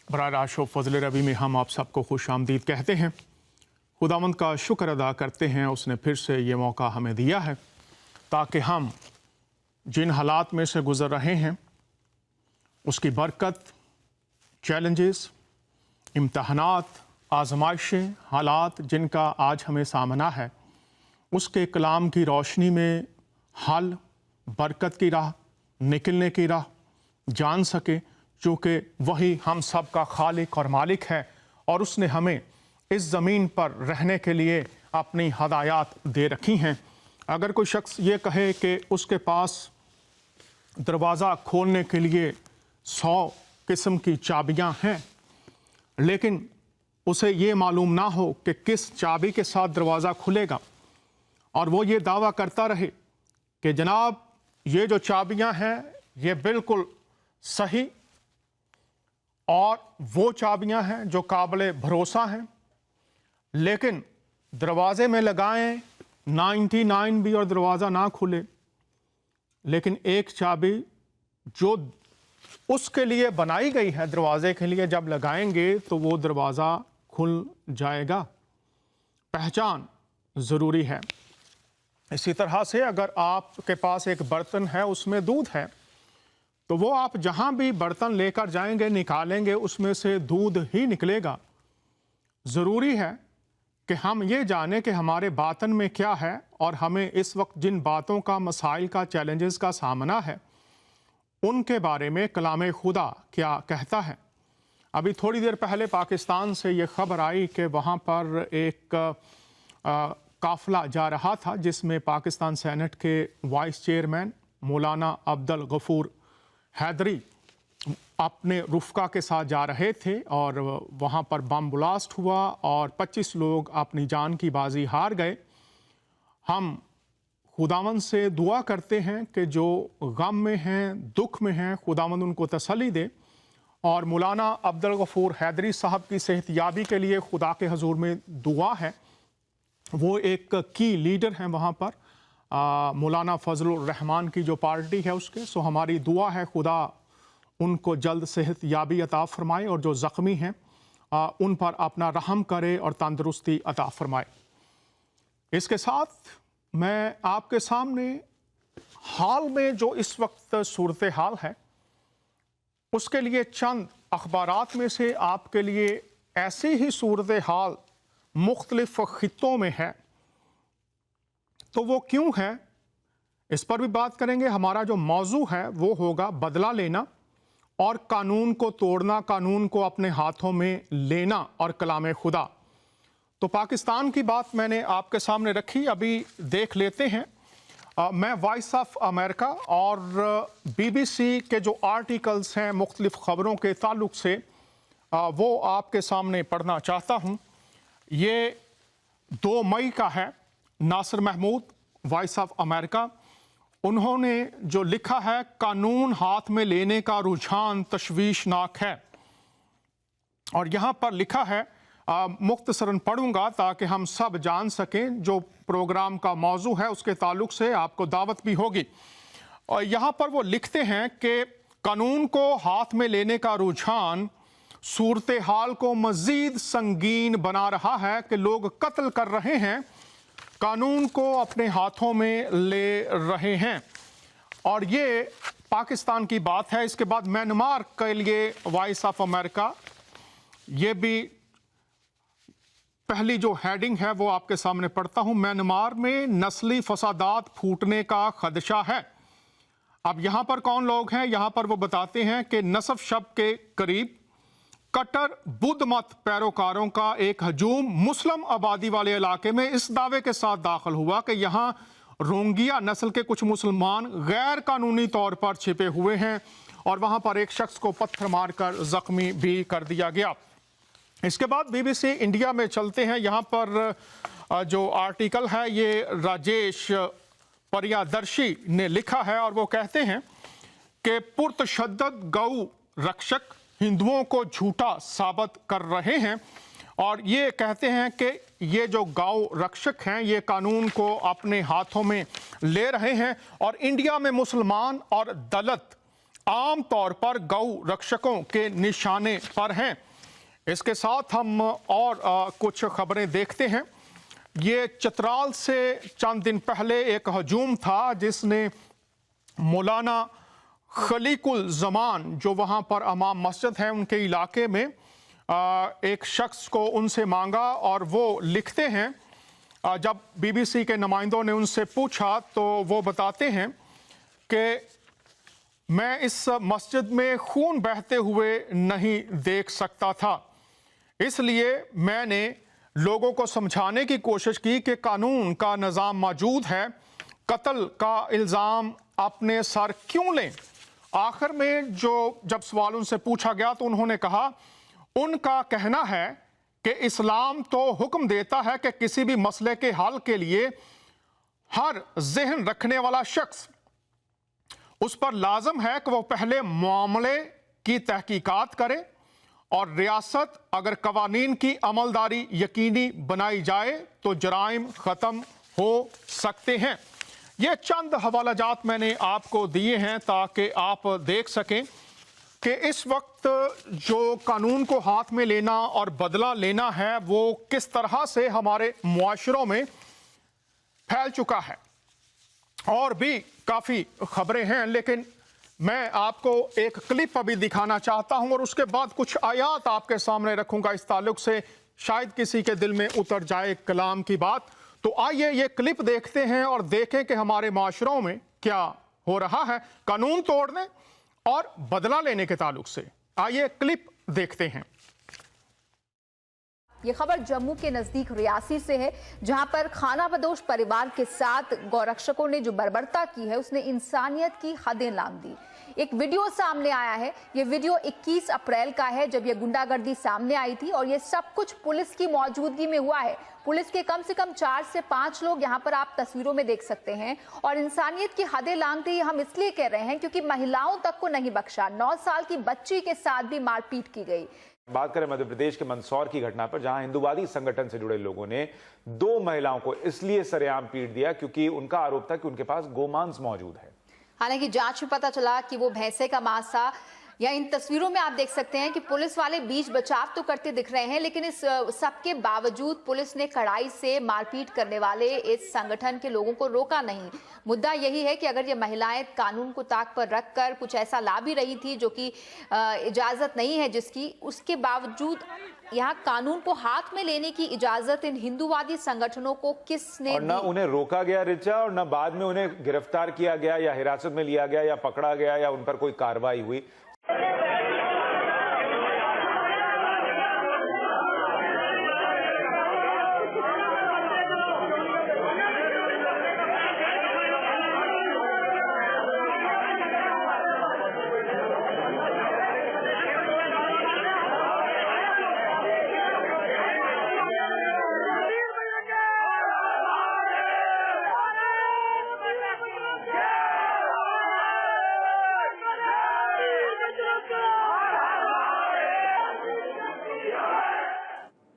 बराह रास्त फजल रबी में हम आप सबको खुश आमदीद कहते हैं। खुदावंद का शुक्र अदा करते हैं, उसने फिर से ये मौका हमें दिया है ताकि हम जिन हालात में से गुज़र रहे हैं उसकी बरकत, चैलेंजेस, इम्तहानात, आजमाइशें, हालात जिनका आज हमें सामना है, उसके कलाम की रोशनी में हल, बरकत की राह, निकलने की राह जान सके, चूँकि वही हम सब का खालिक और मालिक है और उसने हमें इस ज़मीन पर रहने के लिए अपनी हदायत दे रखी हैं। अगर कोई शख्स ये कहे कि उसके पास दरवाज़ा खोलने के लिए 100 किस्म की चाबियां हैं, लेकिन उसे ये मालूम ना हो कि किस चाबी के साथ दरवाज़ा खुलेगा, और वो ये दावा करता रहे कि जनाब ये जो चाबियां हैं ये बिल्कुल सही और वो चाबियां हैं जो काबिल भरोसा हैं, लेकिन दरवाजे में लगाएं 99 भी और दरवाज़ा ना खुले, लेकिन एक चाबी जो उसके लिए बनाई गई है दरवाजे के लिए जब लगाएंगे तो वो दरवाज़ा खुल जाएगा। पहचान ज़रूरी है। इसी तरह से अगर आपके पास एक बर्तन है, उसमें दूध है, तो वो आप जहाँ भी बर्तन लेकर जाएंगे, निकालेंगे, उसमें से दूध ही निकलेगा। ज़रूरी है कि हम ये जानें कि हमारे बातन में क्या है और हमें इस वक्त जिन बातों का, मसाइल का, चैलेंजेस का सामना है, उनके बारे में कलाम खुदा क्या कहता है। अभी थोड़ी देर पहले पाकिस्तान से ये खबर आई कि वहाँ पर एक काफ़िला जा रहा था जिसमें पाकिस्तान सेनेट के वाइस चेयरमैन मौलाना अब्दुल गफूर हैदरी अपने रुफ़का के साथ जा रहे थे और वहाँ पर बम ब्लास्ट हुआ और 25 लोग अपनी जान की बाजी हार गए। हम खुदावंद से दुआ करते हैं कि जो गम में हैं, दुख में हैं, खुदावंद उनको तसल्ली दे, और मौलाना अब्दुल गफूर हैदरी साहब की सेहतयाबी के लिए खुदा के हजूर में दुआ है। वो एक की लीडर हैं वहाँ पर, मौलाना फजलुर रहमान की जो पार्टी है उसके। सो हमारी दुआ है खुदा उनको जल्द सेहत याबी अता फरमाए और जो ज़ख्मी हैं उन पर अपना रहम करे और तंदुरुस्ती अता फरमाए। इसके साथ मैं आपके सामने हाल में जो इस वक्त सूरत हाल है उसके लिए चंद अखबारात में से आपके लिए ऐसी ही सूरत हाल मुख्तलिफ खित्तों में है, तो वो क्यों है इस पर भी बात करेंगे। हमारा जो मौजू है वो होगा बदला लेना और कानून को तोड़ना, कानून को अपने हाथों में लेना और कलाम खुदा। तो पाकिस्तान की बात मैंने आपके सामने रखी, अभी देख लेते हैं। मैं वॉइस ऑफ अमेरिका और BBC के जो आर्टिकल्स हैं मुख्तलिफ ख़बरों के ताल्लुक से वो आपके सामने पढ़ना चाहता हूँ। ये 2 मई का है। Nasir Mahmood, voice of America, उन्होंने जो लिखा है, कानून हाथ में लेने का रुझान तशवीशनाक है। और यहाँ पर लिखा है, मुख्तसरन पढ़ूंगा ताकि हम सब जान सकें। जो प्रोग्राम का मौजू है उसके ताल्लुक से आपको दावत भी होगी। और यहाँ पर वो लिखते हैं कि कानून को हाथ में लेने का रुझान सूरत हाल को मज़ीद संगीन बना रहा है कि लोग कत्ल कर रहे हैं, कानून को अपने हाथों में ले रहे हैं। और ये पाकिस्तान की बात है। इसके बाद म्यांमार के लिए वॉइस ऑफ अमेरिका, ये भी पहली जो हेडिंग है वो आपके सामने पढ़ता हूं। म्यांमार में नस्ली फसादात फूटने का खदशा है। अब यहां पर कौन लोग हैं, यहां पर वो बताते हैं कि नसफ शब के करीब कट्टर बुद्ध मत पैरोकारों का एक हजूम मुस्लिम आबादी वाले इलाके में इस दावे के साथ दाखिल हुआ कि यहाँ रोंगिया नस्ल के कुछ मुसलमान गैर कानूनी तौर पर छिपे हुए हैं और वहाँ पर एक शख्स को पत्थर मारकर ज़ख्मी भी कर दिया गया। इसके बाद BBC इंडिया में चलते हैं। यहाँ पर जो आर्टिकल है ये राजेश परियादर्शी ने लिखा है और वो कहते हैं कि पुरतशद्दद गौ रक्षक हिंदुओं को झूठा साबित कर रहे हैं, और ये कहते हैं कि ये जो गौ रक्षक हैं ये कानून को अपने हाथों में ले रहे हैं और इंडिया में मुसलमान और दलित आम तौर पर गौ रक्षकों के निशाने पर हैं। इसके साथ हम और कुछ खबरें देखते हैं। ये चित्राल से चंद दिन पहले एक हजूम था जिसने मौलाना खलीकुल जमान जो वहाँ पर इमाम मस्जिद है उनके इलाके में एक शख्स को उनसे मांगा और वो लिखते हैं जब बीबीसी के नुमाइंदों ने उनसे पूछा तो वो बताते हैं कि मैं इस मस्जिद में खून बहते हुए नहीं देख सकता था, इसलिए मैंने लोगों को समझाने की कोशिश की कि कानून का निज़ाम मौजूद है, कत्ल का इल्ज़ाम अपने सर क्यों लें। आखिर में जब सवाल उनसे पूछा गया तो उन्होंने कहा उनका कहना है कि इस्लाम तो हुक्म देता है कि किसी भी मसले के हल के लिए हर ज़हन रखने वाला शख्स उस पर लाजम है कि वो पहले मामले की तहकीकात करे और रियासत अगर कवानीन की अमलदारी यकीनी बनाई जाए तो जराइम ख़त्म हो सकते हैं। ये चंद हवालाजात मैंने आपको दिए हैं ताकि आप देख सकें कि इस वक्त जो कानून को हाथ में लेना और बदला लेना है वो किस तरह से हमारे मुआशरों में फैल चुका है। और भी काफ़ी खबरें हैं लेकिन मैं आपको एक क्लिप अभी दिखाना चाहता हूं और उसके बाद कुछ आयात आपके सामने रखूंगा इस ताल्लुक से, शायद किसी के दिल में उतर जाए कलाम की बात। तो आइए ये क्लिप देखते हैं और देखें कि हमारे माशरों में क्या हो रहा है कानून तोड़ने और बदला लेने के ताल्लुक से। आइए क्लिप देखते हैं। ये खबर जम्मू के नजदीक रियासी से है, जहां पर खानाबदोश परिवार के साथ गौरक्षकों ने जो बर्बरता की है उसने इंसानियत की हदें लांघ दी। एक वीडियो सामने आया है, ये वीडियो 21 अप्रैल का है जब ये गुंडागर्दी सामने आई थी और ये सब कुछ पुलिस की मौजूदगी में हुआ है। पुलिस के कम से कम 4 से 5 लोग यहाँ पर आप तस्वीरों में देख सकते हैं और इंसानियत की हदें लांघते ही हम इसलिए कह रहे हैं क्योंकि महिलाओं तक को नहीं बख्शा। 9 साल की बच्ची के साथ भी मारपीट की गई। बात करें मध्य प्रदेश के मंदसौर की घटना पर, जहां हिंदुवादी संगठन से जुड़े लोगों ने 2 महिलाओं को इसलिए सरेआम पीट दिया क्योंकि उनका आरोप था कि उनके पास गोमांस मौजूद है। हालांकि जांच में पता चला कि वो भैंसे का मांस था। या इन तस्वीरों में आप देख सकते हैं कि पुलिस वाले बीच बचाव तो करते दिख रहे हैं लेकिन इस सबके बावजूद पुलिस ने कड़ाई से मारपीट करने वाले इस संगठन के लोगों को रोका नहीं। मुद्दा यही है कि अगर ये महिलाएं कानून को ताक पर रखकर कुछ ऐसा ला भी रही थी जो कि इजाजत नहीं है जिसकी, उसके बावजूद यहाँ कानून को हाथ में लेने की इजाजत इन हिंदूवादी संगठनों को किसने और न उन्हें रोका गया रिचा और न बाद में उन्हें गिरफ्तार किया गया या हिरासत में लिया गया या पकड़ा गया या उन पर कोई कार्रवाई हुई।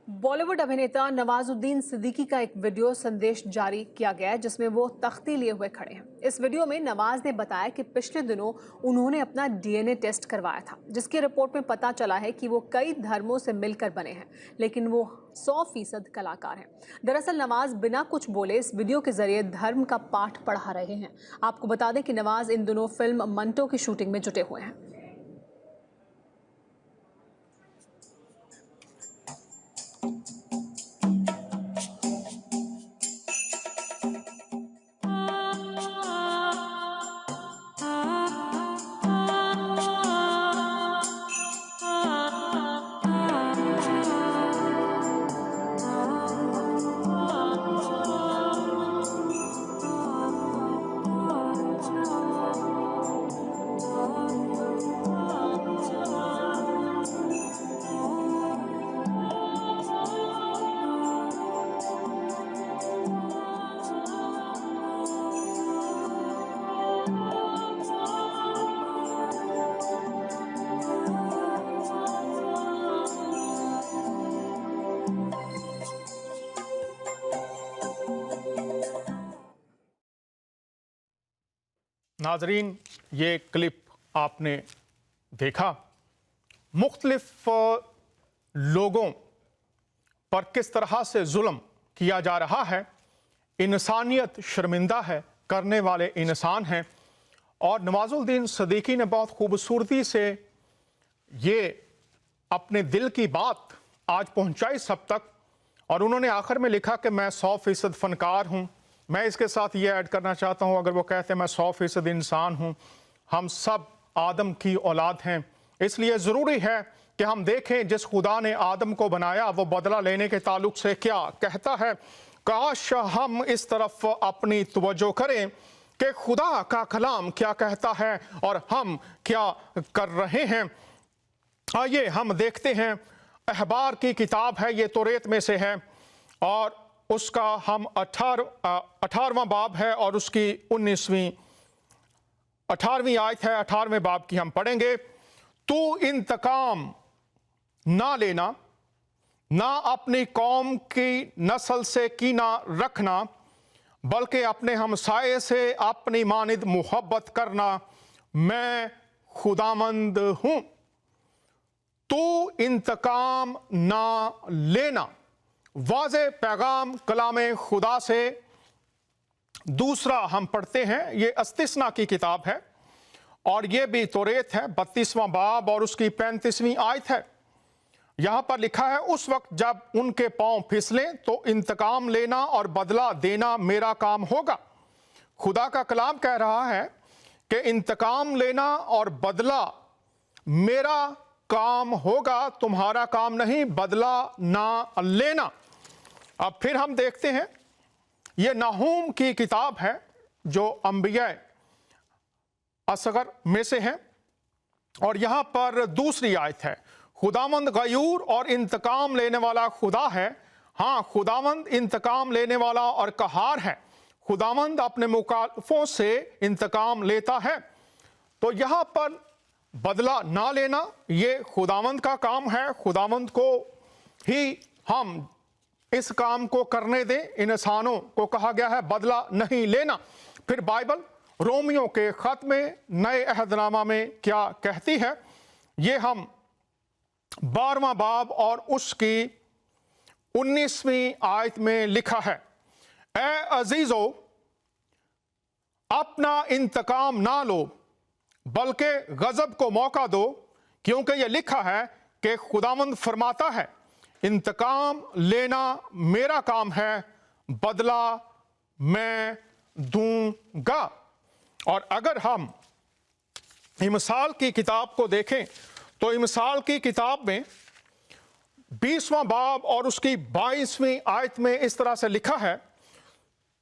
बॉलीवुड अभिनेता नवाजुद्दीन सिद्दीकी का एक वीडियो संदेश जारी किया गया है जिसमें वो तख्ती लिए हुए खड़े हैं। इस वीडियो में नवाज ने बताया कि पिछले दिनों उन्होंने अपना डीएनए टेस्ट करवाया था जिसकी रिपोर्ट में पता चला है कि वो कई धर्मों से मिलकर बने हैं लेकिन वो 100% कलाकार हैं। दरअसल नवाज बिना कुछ बोले इस वीडियो के जरिए धर्म का पाठ पढ़ा रहे हैं। आपको बता दें कि नवाज इन दिनों फिल्म मंटो की शूटिंग में जुटे हुए हैं। नाजरीन, ये क्लिप आपने देखा मुख्तलिफ लोगों पर किस तरह से जुल्म किया जा रहा है। इंसानियत शर्मिंदा है, करने वाले इंसान हैं। और नवाजुद्दीन सिद्दीकी ने बहुत खूबसूरती से ये अपने दिल की बात आज पहुंचाई सब तक। और उन्होंने आखिर में लिखा कि मैं 100% फनकार हूं। मैं इसके साथ ये ऐड करना चाहता हूं, अगर वो कहते हैं मैं 100% इंसान हूं, हम सब आदम की औलाद हैं, इसलिए ज़रूरी है कि हम देखें जिस खुदा ने आदम को बनाया वो बदला लेने के ताल्लुक से क्या कहता है। काश हम इस तरफ अपनी तवज्जो करें कि खुदा का कलाम क्या कहता है और हम क्या कर रहे हैं। आइए हम देखते हैं, अहबार की किताब है, ये तौरेत में से है और उसका हम 18वां बाब है और उसकी 18वीं आयत है। 18वें बाब की हम पढ़ेंगे। तू इंतकाम ना लेना, ना अपनी कौम की नस्ल से कीना रखना, बल्कि अपने हमसाये से अपनी मानिद मोहब्बत करना, मैं खुदामंद हूं। तू इंतकाम ना लेना, वाज़े पैगाम कलाम खुदा से। दूसरा हम पढ़ते हैं, ये इस्तिस्ना की किताब है और ये भी तौरेत है, 32वां बाब और उसकी 35वीं आयत है। यहां पर लिखा है, उस वक्त जब उनके पांव फिसलें तो इंतकाम लेना और बदला देना मेरा काम होगा। खुदा का कलाम कह रहा है कि इंतकाम लेना और बदला मेरा काम होगा, तुम्हारा काम नहीं बदला ना लेना। अब फिर हम देखते हैं, ये नाहूम की किताब है जो अंबिया असगर में से है और यहां पर दूसरी आयत है, खुदावंद गयूर और इंतकाम लेने वाला खुदा है। हाँ, खुदावंद इंतकाम लेने वाला और कहार है। खुदावंद अपने मुखालिफों से इंतकाम लेता है। तो यहां पर बदला ना लेना ये खुदावंद का काम है। खुदावंद को ही हम इस काम को करने दें। इंसानों को कहा गया है बदला नहीं लेना। फिर बाइबल रोमियो के खत में नए अहदनामा में क्या कहती है, ये हम 12वां बाब और उसकी 19वीं आयत में लिखा है। ए अजीजो, अपना इंतकाम ना लो बल्कि गजब को मौका दो, क्योंकि यह लिखा है कि खुदावंद फरमाता है, इंतकाम लेना मेरा काम है, बदला मैं दूंगा। और अगर हम मिसाल की किताब को देखें तो मिसाल की किताब में 20वां बाब और उसकी 22वीं आयत में इस तरह से लिखा है,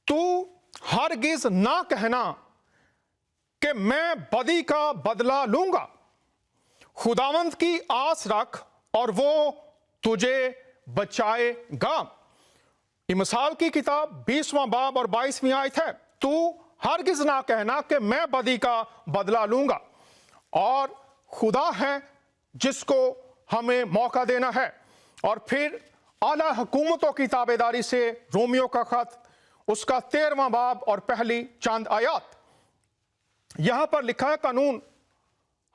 तू हरगिज ना कहना कि मैं बदी का बदला लूंगा। खुदावंद की आस रख और वो तुझे बचाएगा। मिसाल की किताब 20वां बाब और 22वीं आयत है, तू हरगिज ना कहना कि मैं बदी का बदला लूंगा। और खुदा है जिसको हमें मौका देना है। और फिर आला हुकूमतों की ताबेदारी से रोमियो का खत, उसका 13वां बाब और पहली चंद आयात, यहां पर लिखा है, कानून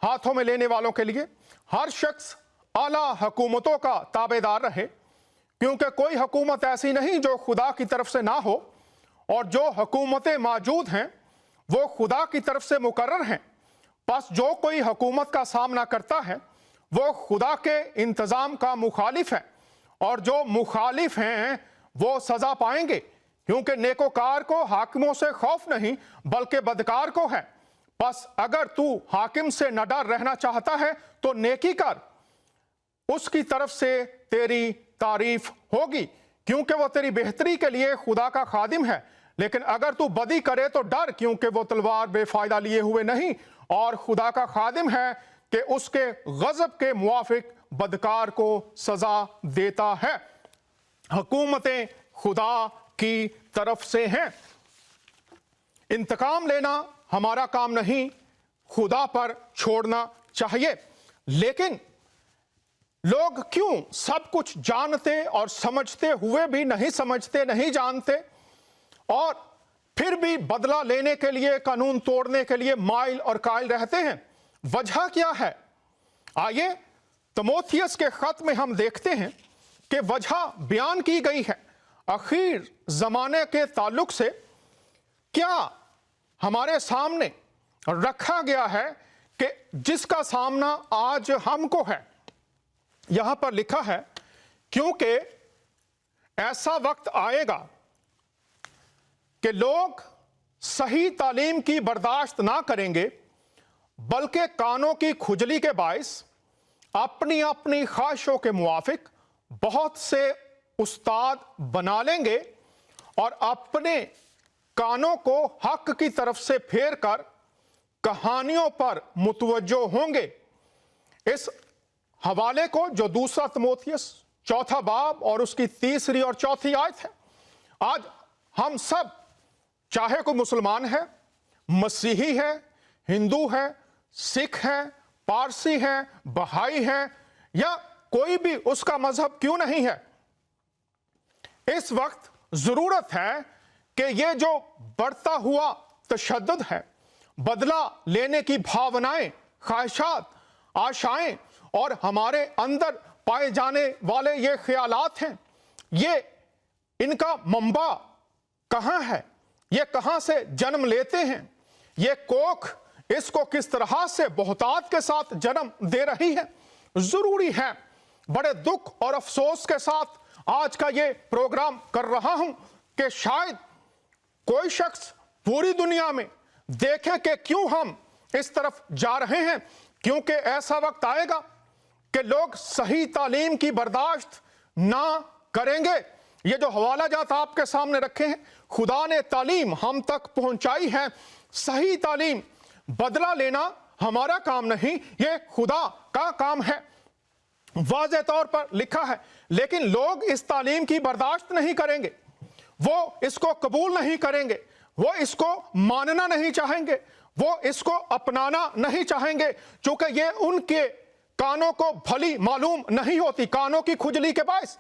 हाथों में लेने वालों के लिए हर शख्स आला हुकूमतों का ताबेदार रहे, क्योंकि कोई हुकूमत ऐसी नहीं जो खुदा की तरफ से ना हो, और जो हुकूमतें मौजूद हैं वो खुदा की तरफ से मुकर्रर हैं। बस जो कोई हुकूमत का सामना करता है वो खुदा के इंतज़ाम का मुखालिफ है, और जो मुखालिफ हैं वो सज़ा पाएंगे, क्योंकि नेकोकार को हाकिमों से खौफ नहीं बल्कि बदकार को है। बस अगर तू हाकिम से न डर रहना चाहता है तो नेकी कर, उसकी तरफ से तेरी तारीफ होगी, क्योंकि वो तेरी बेहतरी के लिए खुदा का खादिम है। लेकिन अगर तू बदी करे तो डर, क्योंकि वो तलवार बेफायदा लिए हुए नहीं और खुदा का खादिम है कि उसके गजब के मुआफिक बदकार को सजा देता है। हुकूमतें खुदा की तरफ से हैं। इंतकाम लेना हमारा काम नहीं, खुदा पर छोड़ना चाहिए। लेकिन लोग क्यों सब कुछ जानते और समझते हुए भी नहीं समझते, नहीं जानते, और फिर भी बदला लेने के लिए, कानून तोड़ने के लिए माइल और कायल रहते हैं। वजह क्या है? आइए तिमोथियस के खत में हम देखते हैं कि वजह बयान की गई है। आखिर जमाने के ताल्लुक से क्या हमारे सामने रखा गया है कि जिसका सामना आज हमको है। यहां पर लिखा है, क्योंकि ऐसा वक्त आएगा कि लोग सही तालीम की बर्दाश्त ना करेंगे, बल्कि कानों की खुजली के बायस अपनी अपनी ख्वाहिशों के मुआफिक बहुत से उस्ताद बना लेंगे और अपने कानों को हक की तरफ से फेर कर कहानियों पर मुतवज्जो होंगे। इस हवाले को जो दूसरा तिमोथियस चौथा बाब और उसकी तीसरी और चौथी आयत है, आज हम सब, चाहे कोई मुसलमान है, मसीही है, हिंदू है, सिख है, पारसी है, बहाई है, या कोई भी उसका मजहब क्यों नहीं है, इस वक्त जरूरत है कि ये जो बढ़ता हुआ तशद्दुद है, बदला लेने की भावनाएं, ख्वाहिशात, आशाएं और हमारे अंदर पाए जाने वाले ये ख्यालात हैं, ये इनका मंबा कहाँ है, ये कहाँ से जन्म लेते हैं, ये कोख इसको किस तरह से बहुतात के साथ जन्म दे रही है। जरूरी है, बड़े दुख और अफसोस के साथ आज का ये प्रोग्राम कर रहा हूं कि शायद कोई शख्स पूरी दुनिया में देखे कि क्यों हम इस तरफ जा रहे हैं, क्योंकि ऐसा वक्त आएगा कि लोग सही तालीम की बर्दाश्त ना करेंगे। ये जो हवाला जात आपके सामने रखे हैं, खुदा ने तालीम हम तक पहुंचाई है, सही तालीम, बदला लेना हमारा काम नहीं, ये खुदा का काम है। वाज़े तौर पर लिखा है, लेकिन लोग इस तालीम की बर्दाश्त नहीं करेंगे, वो इसको कबूल नहीं करेंगे, वो इसको मानना नहीं चाहेंगे, वो इसको अपनाना नहीं चाहेंगे, क्योंकि ये उनके कानों को भली मालूम नहीं होती, कानों की खुजली के बायस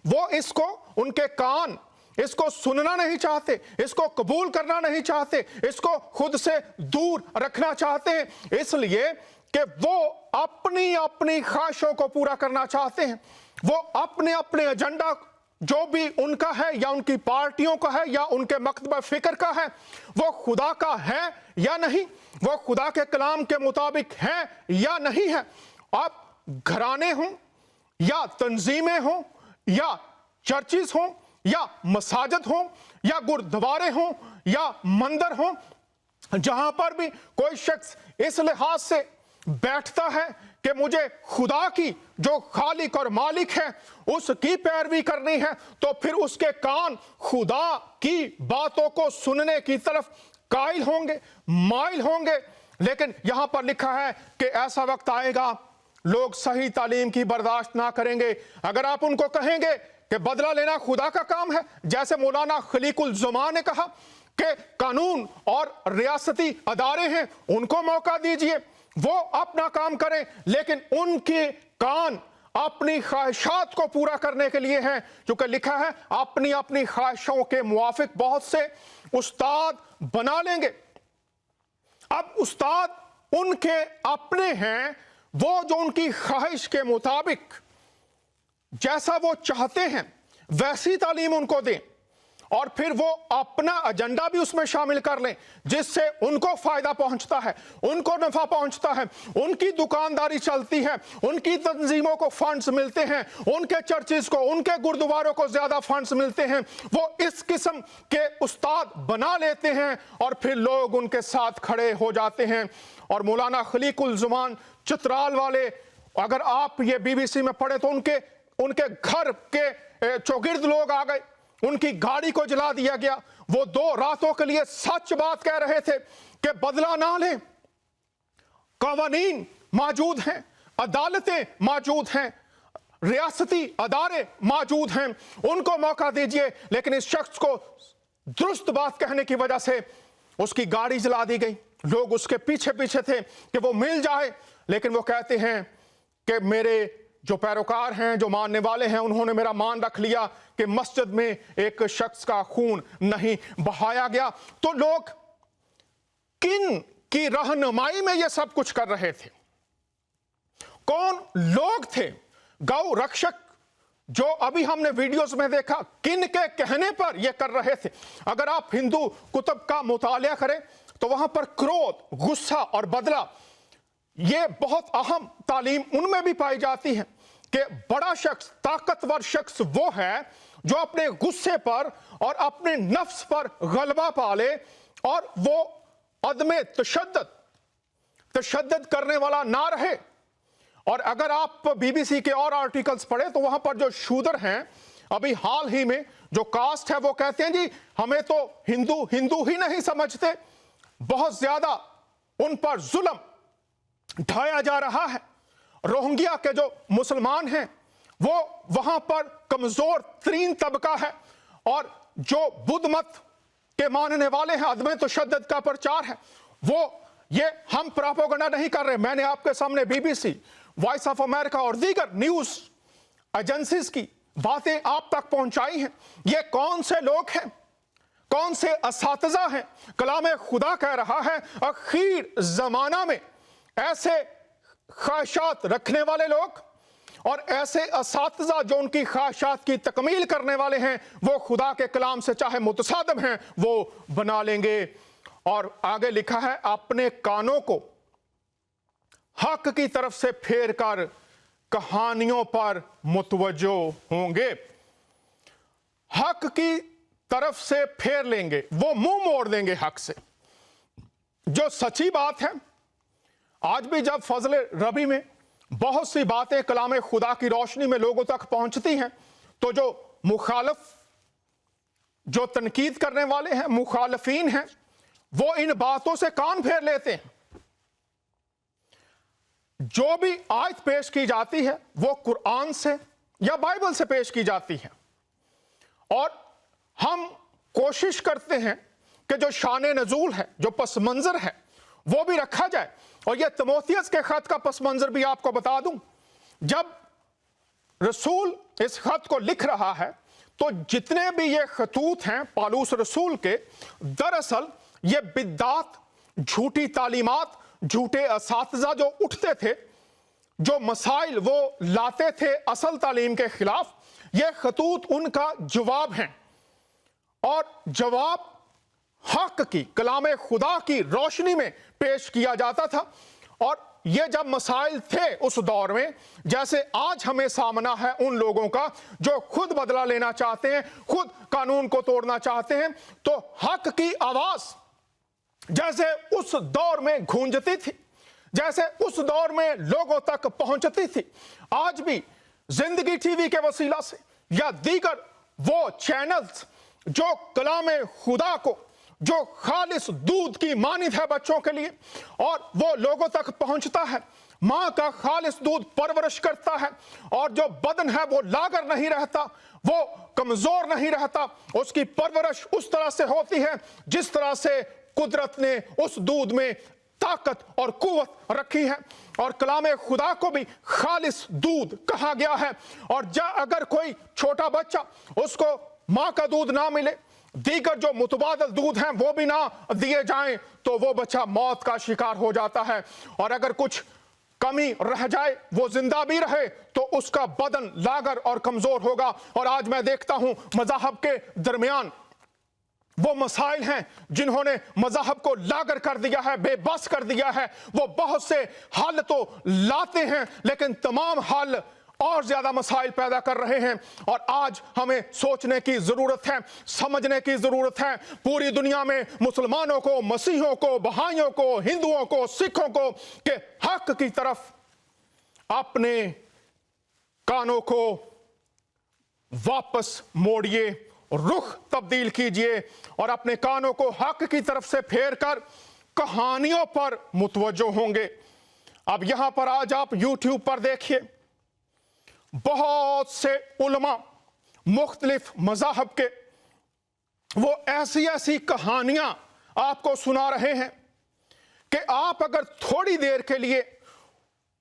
वो इसको, उनके कान इसको सुनना नहीं चाहते, इसको कबूल करना नहीं चाहते, इसको खुद से दूर रखना चाहते हैं, इसलिए कि वो अपनी अपनी ख्वाहिशों को पूरा करना चाहते हैं। वो अपने अपने एजेंडा जो भी उनका है, या उनकी पार्टियों का है, या उनके मकतब फिक्र का है, वो खुदा का है या नहीं, वो खुदा के कलाम के मुताबिक है या नहीं है। आप घराने हों या तंजीमें हों या चर्चिस हों या मसाजिद हों या गुरुद्वारे हों या मंदिर हों, जहां पर भी कोई शख्स इस लिहाज से बैठता है कि मुझे खुदा की जो खालिक और मालिक है उसकी पैरवी करनी है, तो फिर उसके कान खुदा की बातों को सुनने की तरफ कायल होंगे, माइल होंगे। लेकिन यहां पर लिखा है कि ऐसा वक्त आएगा लोग सही तालीम की बर्दाश्त ना करेंगे। अगर आप उनको कहेंगे कि बदला लेना खुदा का काम है, जैसे मौलाना खलीकुल ज़ुमा ने कहा कि कानून और रियासती अदारे हैं, उनको मौका दीजिए, वो अपना काम करें, लेकिन उनके कान अपनी ख्वाहिशात को पूरा करने के लिए हैं, क्योंकि लिखा है अपनी अपनी ख्वाहिशों के मुआफिक बहुत से उस्ताद बना लेंगे। अब उस्ताद उनके अपने हैं, वो जो उनकी ख्वाहिश के मुताबिक जैसा वो चाहते हैं वैसी तालीम उनको दें, और फिर वो अपना एजेंडा भी उसमें शामिल कर लें जिससे उनको फायदा पहुंचता है, उनको नफा पहुंचता है, उनकी दुकानदारी चलती है, उनकी तंजीमों को फंड्स मिलते हैं, उनके चर्चिस को, उनके गुरुद्वारों को ज्यादा फंड्स मिलते हैं, वो इस किस्म के उस्ताद बना लेते हैं और फिर लोग उनके साथ खड़े हो जाते हैं। और मौलाना खलीकुल ज़ुमान चित्राल वाले, अगर आप ये BBC में पढ़े तो उनके घर के चौगिर्द लोग आ गए, उनकी गाड़ी को जला दिया गया। वो 2 रातों के लिए सच बात कह रहे थे कि बदला ना लें, कानून मौजूद हैं, अदालतें मौजूद हैं, रियासती अदारे मौजूद हैं, उनको मौका दीजिए। लेकिन इस शख्स को दुरुस्त बात कहने की वजह से उसकी गाड़ी जला दी गई। लोग उसके पीछे पीछे थे कि वो मिल जाए, लेकिन वो कहते हैं कि मेरे जो पैरोकार हैं, जो मानने वाले हैं, उन्होंने मेरा मान रख लिया कि मस्जिद में एक शख्स का खून नहीं बहाया गया। तो लोग किन की रहनुमाई में ये सब कुछ कर रहे थे? कौन लोग थे गौ रक्षक जो अभी हमने वीडियोस में देखा, किन के कहने पर ये कर रहे थे? अगर आप हिंदू कुतुब का मुतालिया करें तो वहां पर क्रोध, गुस्सा और बदला, ये बहुत अहम तालीम उनमें भी पाई जाती है कि बड़ा शख्स, ताकतवर शख्स वो है जो अपने गुस्से पर और अपने नफ्स पर गलबा पा ले और वो अदमे तशद्दुद करने वाला ना रहे। और अगर आप बीबीसी के और आर्टिकल्स पढ़े तो वहां पर जो शूदर हैं, अभी हाल ही में जो कास्ट है, वो कहते हैं जी हमें तो हिंदू ही नहीं समझते, बहुत ज्यादा उन पर जुल्म ढाया जा रहा है। रोहिंग्या के जो मुसलमान हैं वो वहां पर कमजोर तरीन तबका है, और जो बुद्ध मत के मानने वाले हैं, अदम तशद्दुद का प्रचार है, वो ये हम प्रोपेगेंडा नहीं कर रहे। मैंने आपके सामने बीबीसी, वॉइस ऑफ अमेरिका और दीगर न्यूज एजेंसीज की बातें आप तक पहुंचाई हैं। ये कौन से लोग हैं, कौन से असातिज़ा हैं? कलाम खुदा कह रहा है आखिर जमाना में ऐसे ख्वाहिशात रखने वाले लोग और ऐसे असातिज़ा जो उनकी ख्वाहिशात की तकमील करने वाले हैं, वो खुदा के कलाम से चाहे मुतसादिम हैं वो बना लेंगे। और आगे लिखा है, अपने कानों को हक की तरफ से फेर कर कहानियों पर मुतवज्जो होंगे। हक की तरफ से फेर लेंगे, वो मुंह मोड़ देंगे हक से। जो सच्ची बात है, आज भी जब फजल रबी में बहुत सी बातें कलाम खुदा की रोशनी में लोगों तक पहुंचती हैं, तो जो मुखालिफ, जो तनकीद करने वाले हैं, मुखालिफीन हैं, वो इन बातों से कान फेर लेते हैं। जो भी आयत पेश की जाती है वो कुरान से या बाइबल से पेश की जाती है, और हम कोशिश करते हैं कि जो शान नज़ूल है, जो पस मंज़र है, वो भी रखा जाए। और ये तिमोथियस के खत का पस मंज़र भी आपको बता दूं। जब रसूल इस खत को लिख रहा है तो जितने भी ये खतूत हैं पालूस रसूल के, दरअसल ये बिद्दात, झूठी तालीमात, झूठे असातिज़ा जो उठते थे, जो मसाइल वो लाते थे असल तालीम के खिलाफ, ये खतूत उनका जवाब हैं। और जवाब हक की, कलाम खुदा की रोशनी में पेश किया जाता था। और ये जब मसाइल थे उस दौर में, जैसे आज हमें सामना है उन लोगों का जो खुद बदला लेना चाहते हैं, खुद कानून को तोड़ना चाहते हैं, तो हक की आवाज जैसे उस दौर में गूंजती थी, जैसे उस दौर में लोगों तक पहुंचती थी, आज भी जिंदगी टीवी के वसीला से या दीगर वो चैनल्स जो कलाम खुदा को, जो खालिस दूध की मानिद है बच्चों के लिए, और वो लोगों तक पहुंचता है, मां का खालिस दूध परवरिश करता है, और जो बदन है वो लागर नहीं रहता, वो कमजोर नहीं रहता, उसकी परवरिश उस तरह से होती है जिस तरह से कुदरत ने उस दूध में ताकत और कुव्वत रखी है। और कलाम खुदा को भी खालिस दूध कहा गया है। और अगर कोई छोटा बच्चा, उसको मां का दूध ना मिले, दीगर जो मुतबादल दूध हैं वो भी ना दिए जाएं, तो वो बच्चा मौत का शिकार हो जाता है। और अगर कुछ कमी रह जाए, वो जिंदा भी रहे, तो उसका बदन लागर और कमजोर होगा। और आज मैं देखता हूं मज़हब के दरमियान वो मसाइल हैं जिन्होंने मज़हब को लागर कर दिया है, बेबस कर दिया है। वो बहुत से हल तो लाते हैं, लेकिन तमाम हल और ज्यादा मसाइल पैदा कर रहे हैं। और आज हमें सोचने की जरूरत है, समझने की जरूरत है। पूरी दुनिया में मुसलमानों को, मसीहों को, बहाइयों को, हिंदुओं को, सिखों को के हक की तरफ अपने कानों को वापस मोड़िए, रुख तब्दील कीजिए और अपने कानों को हक की तरफ से फेर कर कहानियों पर मुतवज्जो होंगे। अब यहां पर आज आप YouTube पर देखिए, बहुत से उलमा मुख्तलिफ मज़ाहब के वो ऐसी ऐसी कहानियां आपको सुना रहे हैं कि आप अगर थोड़ी देर के लिए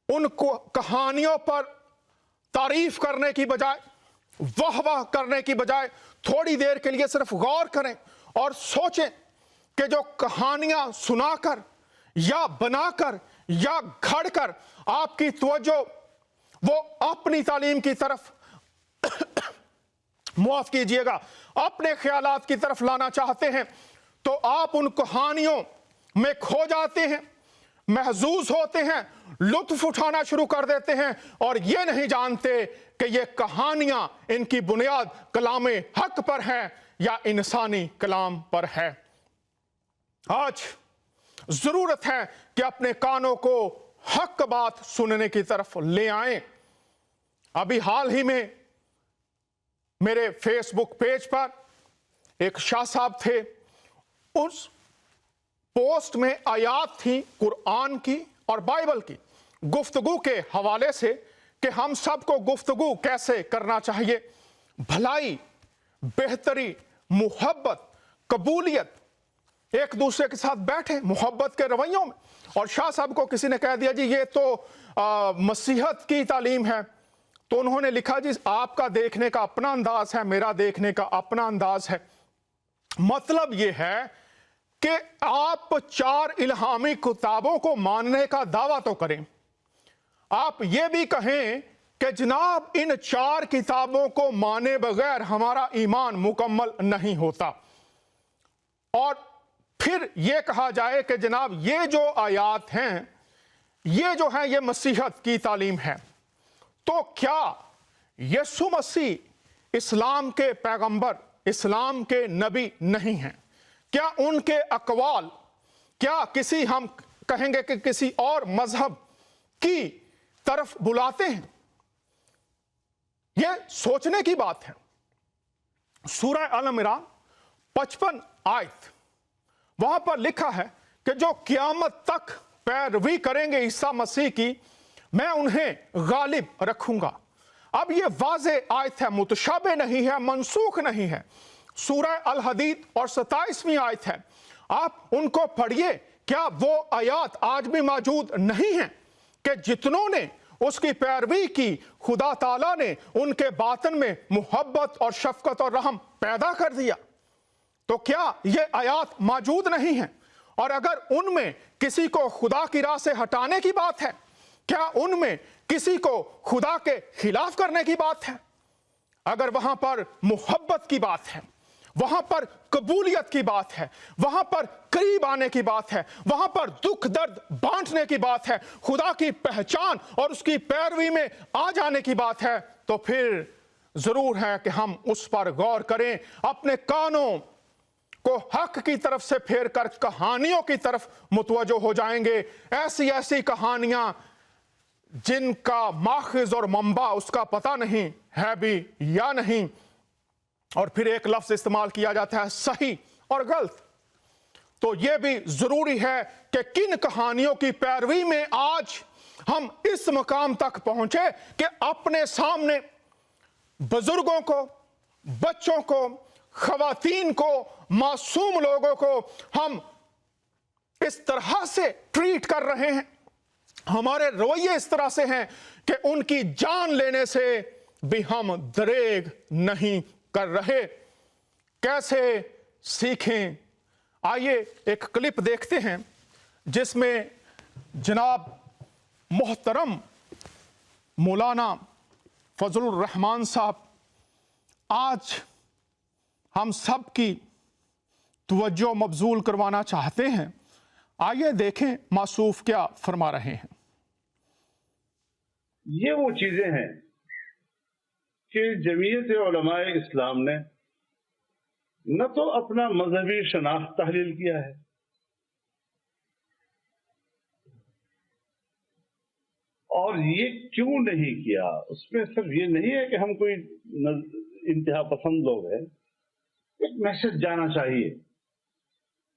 उनको कहानियों पर तारीफ करने की बजाय, वाह वाह करने की बजाय, थोड़ी देर के लिए सिर्फ गौर करें और सोचें कि जो कहानियां सुनाकर या बनाकर या घड़कर आपकी तवज्जो वो अपनी तालीम की तरफ माफ कीजिएगा अपने ख्यालात की तरफ लाना चाहते हैं, तो आप उन कहानियों में खो जाते हैं, महजूज होते हैं, लुत्फ उठाना शुरू कर देते हैं और ये नहीं जानते कि ये कहानियां इनकी बुनियाद कलाम हक पर है या इंसानी कलाम पर है। आज जरूरत है कि अपने कानों को हक बात सुनने की तरफ ले आएं। अभी हाल ही में मेरे फेसबुक पेज पर एक शाह साहब थे, उस पोस्ट में आयात थी कुरान की और बाइबल की गुफ्तगू के हवाले से कि हम सबको गुफ्तगू कैसे करना चाहिए, भलाई, बेहतरी, मोहब्बत, कबूलियत, एक दूसरे के साथ बैठे मोहब्बत के रवैयों में। और शाह साहब को किसी ने कह दिया जी ये तो मसीहत की तालीम है, तो उन्होंने लिखा जी आपका देखने का अपना अंदाज है, मेरा देखने का अपना अंदाज है। मतलब ये है कि आप 4 इल्हामी किताबों को मानने का दावा तो करें, आप ये भी कहें कि जनाब इन 4 किताबों को माने बगैर हमारा ईमान मुकम्मल नहीं होता, और फिर ये कहा जाए कि जनाब ये जो आयात हैं ये जो है ये मसीहत की तालीम है। तो क्या यीशु मसीह इस्लाम के पैगंबर, इस्लाम के नबी नहीं हैं? क्या उनके अकवाल क्या किसी हम कहेंगे कि किसी और मजहब की तरफ बुलाते हैं? यह सोचने की बात है। सूरह अल इमरान 55 आयत वहां पर लिखा है कि जो क़यामत तक पैरवी करेंगे ईसा मसीह की, मैं उन्हें गालिब रखूंगा। अब ये वाज़े आयत है, मुतशाबे नहीं है, मनसूख नहीं है। सूरह अल हदीद और 27वीं आयत है, आप उनको पढ़िए। क्या वो आयात आज भी मौजूद नहीं है कि जितनों ने उसकी पैरवी की खुदा ताला ने उनके बातन में मोहब्बत और शफकत और रहम पैदा कर दिया? तो क्या ये आयात मौजूद नहीं है? और अगर उनमें किसी को खुदा की राह से हटाने की बात है, क्या उनमें किसी को खुदा के खिलाफ करने की बात है? अगर वहां पर मोहब्बत की बात है, वहां पर कबूलियत की बात है, वहां पर करीब आने की बात है, वहां पर दुख दर्द बांटने की बात है, खुदा की पहचान और उसकी पैरवी में आ जाने की बात है, तो फिर जरूर है कि हम उस पर गौर करें, अपने कानों को हक की तरफ से फेर कर कहानियों की तरफ मुतवज्जो हो जाएंगे। ऐसी ऐसी कहानियां जिनका माखिज और मंबा उसका पता नहीं है भी या नहीं। और फिर एक लफ्ज इस्तेमाल किया जाता है सही और गलत। तो यह भी जरूरी है कि किन कहानियों की पैरवी में आज हम इस मकाम तक पहुंचे कि अपने सामने बुजुर्गों को, बच्चों को, खवातीन को, मासूम लोगों को हम इस तरह से ट्रीट कर रहे हैं, हमारे रवैये इस तरह से हैं कि उनकी जान लेने से भी हम दरेग नहीं कर रहे। कैसे सीखें? आइए एक क्लिप देखते हैं जिसमें जनाब मोहतरम मौलाना फजलुर रहमान साहब आज हम सब की तवज्जो मबजूल करवाना चाहते हैं। आइए देखें मासूफ क्या फरमा रहे हैं। ये वो चीजें हैं कि जमीयत उलमाए इस्लाम ने न तो अपना मजहबी शनाख्त तहलील किया है, और ये क्यों नहीं किया, उसमें सिर्फ ये नहीं है कि हम कोई इंतहा पसंद लोग हैं। एक मैसेज जाना चाहिए।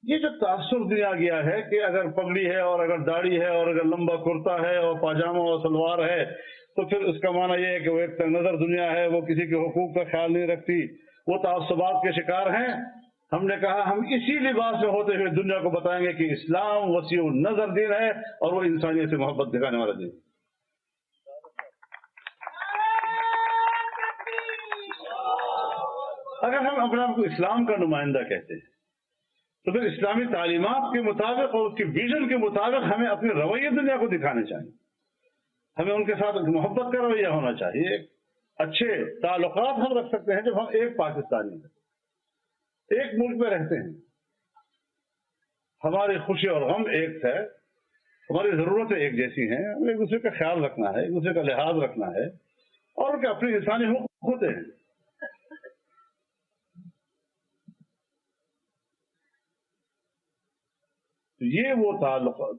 ये जो तासुर दिया गया है कि अगर पगड़ी है और अगर दाढ़ी है और अगर लंबा कुर्ता है और पाजामा और सलवार है तो फिर उसका माना यह है कि वो एक नजर दुनिया है, वो किसी के हुकूक का ख्याल नहीं रखती, वो तासुबात के शिकार हैं। हमने कहा हम इसी लिबास में होते हुए दुनिया को बताएंगे कि इस्लाम वसीउ नजर दीन है और वो इंसानियत से मोहब्बत दिखाने वाला दीन। अगर हम अपने आप को इस्लाम का नुमाइंदा कहते हैं تو پھر اسلامی تعلیمات کے مطابق اور اس کی ویژن کے مطابق ہمیں اپنے رویے دنیا کو دکھانے چاہیے. ہمیں ان کے ساتھ محبت کا رویہ ہونا چاہیے. اچھے تعلقات ہم رکھ سکتے ہیں جب ہم ایک پاکستانی ہیں, ایک ملک میں رہتے ہیں, ہماری خوشی اور غم ایک ہے, ہماری ضرورتیں ایک جیسی ہیں, ہمیں ایک دوسرے کا خیال رکھنا ہے, ایک دوسرے کا لحاظ رکھنا ہے, اور ان کے اپنے انسانی حقوق ہوتے ہیں. یہ وہ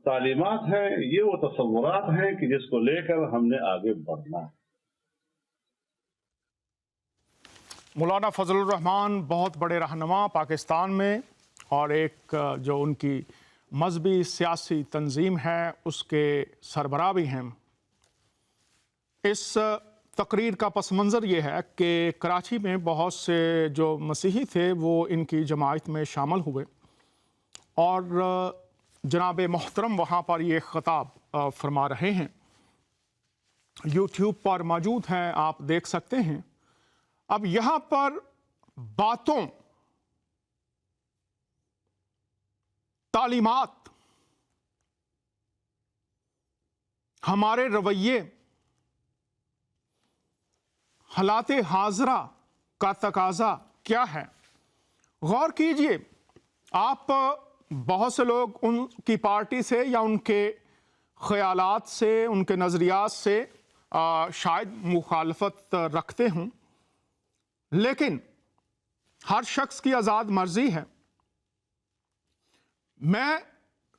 تعلیمات ہیں, یہ وہ تصورات ہیں کہ جس کو لے کر ہم نے آگے بڑھنا ہے. مولانا فضل الرحمان بہت بڑے رہنما پاکستان میں, اور ایک جو ان کی مذہبی سیاسی تنظیم ہے اس کے سربراہ بھی ہیں. اس تقریر کا پس منظر یہ ہے کہ کراچی میں بہت سے جو مسیحی تھے وہ ان کی جماعت میں شامل ہوئے, اور جناب محترم وہاں پر یہ خطاب فرما رہے ہیں. یوٹیوب پر موجود ہیں, آپ دیکھ سکتے ہیں. اب یہاں پر باتوں, تعلیمات, ہمارے رویے, حالات حاضرہ کا تقاضا کیا ہے, غور کیجئے. آپ بہت سے لوگ ان کی پارٹی سے یا ان کے خیالات سے, ان کے نظریات سے شاید مخالفت رکھتے ہوں, لیکن ہر شخص کی آزاد مرضی ہے. میں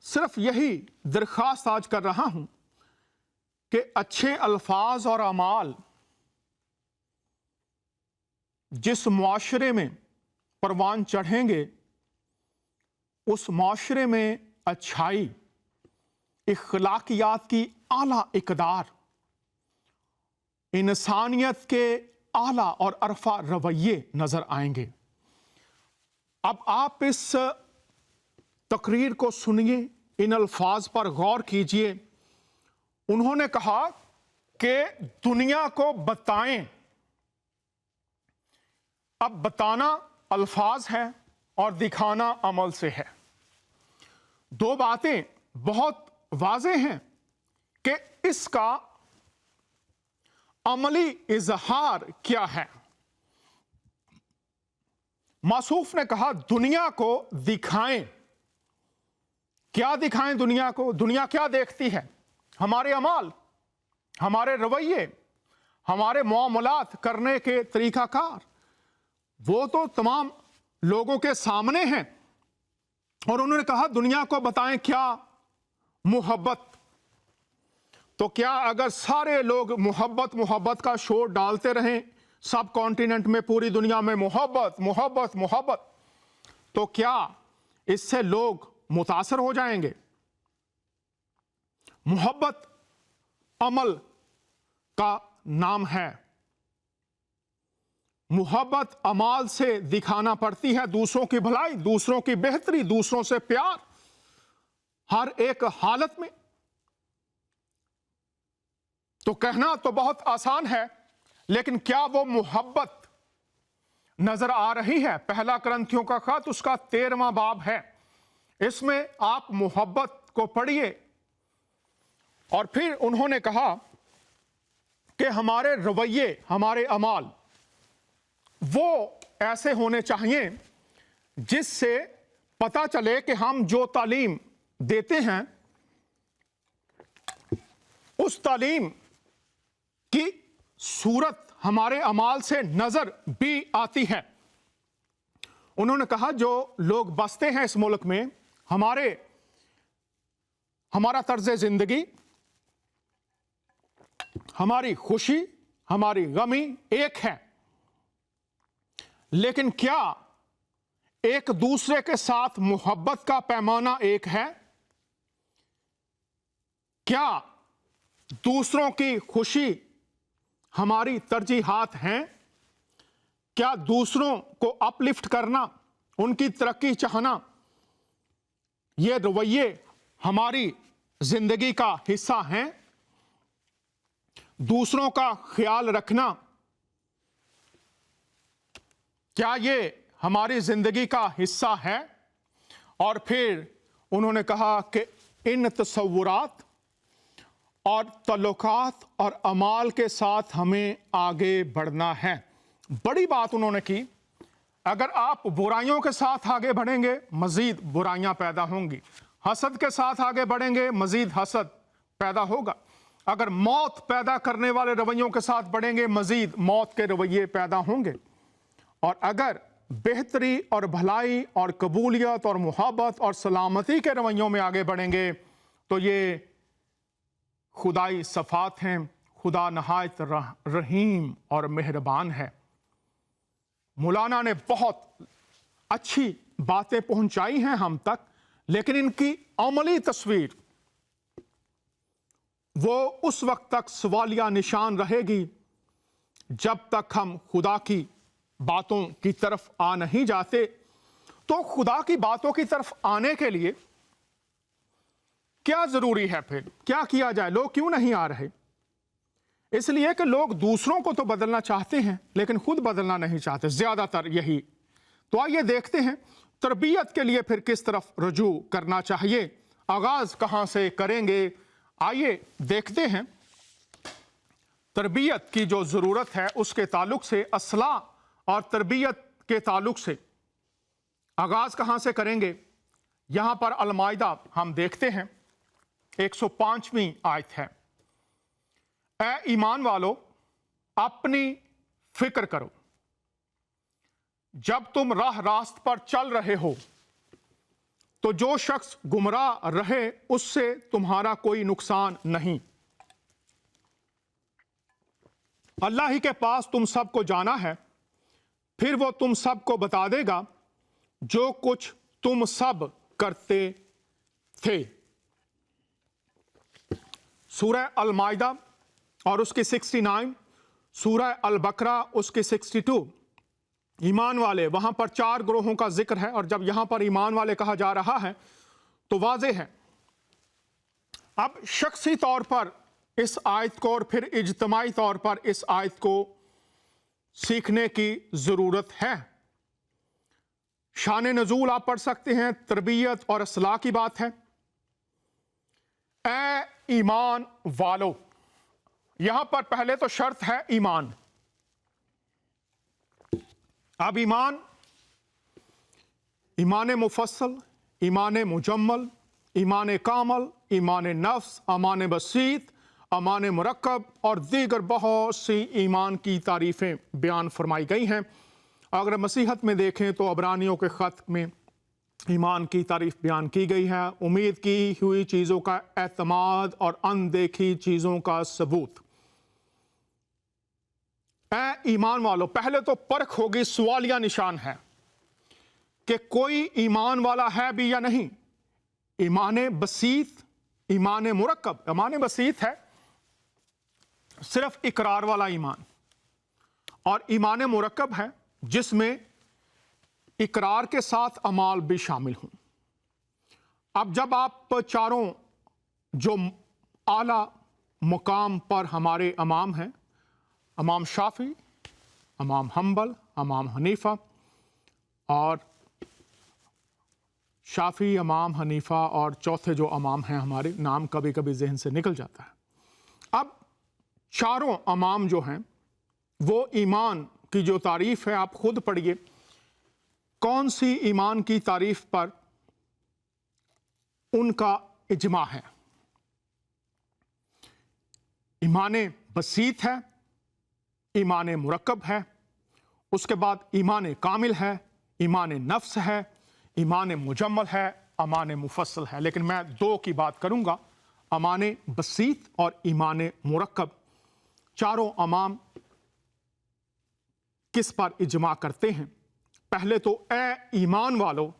صرف یہی درخواست آج کر رہا ہوں کہ اچھے الفاظ اور اعمال جس معاشرے میں پروان چڑھیں گے, اس معاشرے میں اچھائی, اخلاقیات کی اعلیٰ اقدار, انسانیت کے اعلیٰ اور عرفہ رویے نظر آئیں گے. اب آپ اس تقریر کو سنیے, ان الفاظ پر غور کیجئے. انہوں نے کہا کہ دنیا کو بتائیں. اب بتانا الفاظ ہے اور دکھانا عمل سے ہے. دو باتیں بہت واضح ہیں کہ اس کا عملی اظہار کیا ہے. موصوف نے کہا دنیا کو دکھائیں. کیا دکھائیں دنیا کو؟ دنیا کیا دیکھتی ہے؟ ہمارے اعمال, ہمارے رویے, ہمارے معاملات کرنے کے طریقہ کار, وہ تو تمام لوگوں کے سامنے ہیں. اور انہوں نے کہا دنیا کو بتائیں کیا؟ محبت. تو کیا اگر سارے لوگ محبت محبت کا شور ڈالتے رہیں سب کانٹیننٹ میں, پوری دنیا میں محبت محبت محبت, تو کیا اس سے لوگ متاثر ہو جائیں گے؟ محبت عمل کا نام ہے. محبت اعمال سے دکھانا پڑتی ہے, دوسروں کی بھلائی, دوسروں کی بہتری, دوسروں سے پیار, ہر ایک حالت میں. تو کہنا تو بہت آسان ہے, لیکن کیا وہ محبت نظر آ رہی ہے؟ پہلا کرنتھیوں کا خط اس کا 13واں باب ہے, اس میں آپ محبت کو پڑھیے. اور پھر انہوں نے کہا کہ ہمارے رویے, ہمارے اعمال وہ ایسے ہونے چاہیے جس سے پتہ چلے کہ ہم جو تعلیم دیتے ہیں اس تعلیم کی صورت ہمارے اعمال سے نظر بھی آتی ہے. انہوں نے کہا جو لوگ بستے ہیں اس ملک میں, ہمارا طرز زندگی, ہماری خوشی, ہماری غمی ایک ہے, لیکن کیا ایک دوسرے کے ساتھ محبت کا پیمانہ ایک ہے؟ کیا دوسروں کی خوشی ہماری ترجیحات ہیں؟ کیا دوسروں کو اپ لفٹ کرنا, ان کی ترقی چاہنا, یہ رویے ہماری زندگی کا حصہ ہیں؟ دوسروں کا خیال رکھنا, کیا یہ ہماری زندگی کا حصہ ہے؟ और फिर उन्होंने कहा कि इन तसव्वुरात और तल्लुकात और अमाल के साथ हमें आगे बढ़ना है। बड़ी बात उन्होंने की, अगर आप बुराइयों के साथ आगे बढ़ेंगे मजीद बुराइयां पैदा होंगी, हसद के साथ आगे बढ़ेंगे मजीद हसद पैदा होगा, अगर मौत पैदा करने वाले रवैयों के साथ बढ़ेंगे मजीद मौत के रवैये पैदा होंगे, और अगर बेहतरी और भलाई और कबूलियत और मोहब्बत और सलामती के रवैयों में आगे बढ़ेंगे तो ये खुदाई सफ़ात हैं। खुदा नहायत रहीम और मेहरबान है। मौलाना ने बहुत अच्छी बातें पहुंचाई हैं हम तक, लेकिन इनकी अमली तस्वीर वो उस वक्त तक सवालिया निशान रहेगी जब तक हम खुदा की बातों की तरफ आ नहीं जाते। तो खुदा की बातों की तरफ आने के लिए क्या जरूरी है, फिर क्या किया जाए? लोग क्यों नहीं आ रहे? इसलिए कि लोग दूसरों को तो बदलना चाहते हैं लेकिन खुद बदलना नहीं चाहते, ज्यादातर यही। तो आइए देखते हैं तरबियत के लिए फिर किस तरफ रुजू करना चाहिए, आगाज कहां से करेंगे। आइए देखते हैं तरबियत की जो जरूरत है उसके ताल्लुक से, असलाह और तरबियत के ताल्लुक से आगाज कहां से करेंगे। यहां पर अल-माइदा हम देखते हैं 105वीं आयत है, ए ईमान वालो अपनी फिक्र करो जब तुम राह रास्त पर चल रहे हो, तो जो शख्स गुमराह रहे उससे तुम्हारा कोई नुकसान नहीं। अल्लाह ही के पास तुम सबको जाना है, फिर वो तुम सबको बता देगा जो कुछ तुम सब करते थे। सूरह अल-माइदा और उसकी 69, सूरह अल-बकरा उसकी 62। ईमान वाले, वहां पर 4 ग्रोहों का जिक्र है, और जब यहां पर ईमान वाले कहा जा रहा है तो वाज़े है। अब शख्सी तौर पर इस आयत को और फिर इज्तमाई तौर पर इस आयत को सीखने की जरूरत है। शान नजूल आप पढ़ सकते हैं, तरबियत और असलाह की बात है। ए ईमान वालो, यहां पर पहले तो शर्त है ईमान। अब ईमान, ईमान मुफस्सल, ईमान मुजम्मल, ईमान कामल, ईमान नफ्स, अमान बसीत, अमान मुरक्कब और दीगर बहुत सी ईमान की तारीफें बयान फरमाई गई हैं। अगर मसीहत में देखें तो अबरानियों के ख़त में ईमान की तारीफ बयान की गई है, उम्मीद की हुई चीज़ों का एतमाद और अनदेखी चीज़ों का सबूत। ए ईमान वालों, पहले तो परख होगी, सवालिया निशान है कि कोई ईमान वाला है भी या नहीं। ईमान बसीत, ईमान मुरक्कब, ईमान बसीत है सिर्फ इकरार वाला ईमान, और ईमान मुरक्कब है जिसमें इकरार के साथ अमाल भी शामिल हों। अब जब आप चारों जो आला मुकाम पर हमारे इमाम हैं, इमाम शाफी, इमाम हम्बल, इमाम हनीफा, और शाफी, इमाम हनीफा और चौथे जो इमाम हैं हमारे, नाम कभी कभी जहन से निकल जाता है। अब चारों इमाम जो हैं वो ईमान की जो तारीफ है आप खुद पढ़िए, कौन सी ईमान की तारीफ पर उनका इजमा है। ईमान बसीत है, ईमान मुरक्कब है, उसके बाद ईमान कामिल है, ईमान नफ्स है, ईमान मुजम्मल है, अमान मुफस्सल है। लेकिन मैं 2 की बात करूंगा, अमान बसीत और ईमान मुरक्कब। चारों इमाम किस पर इजमा करते हैं? पहले तो ए ईमान वालों,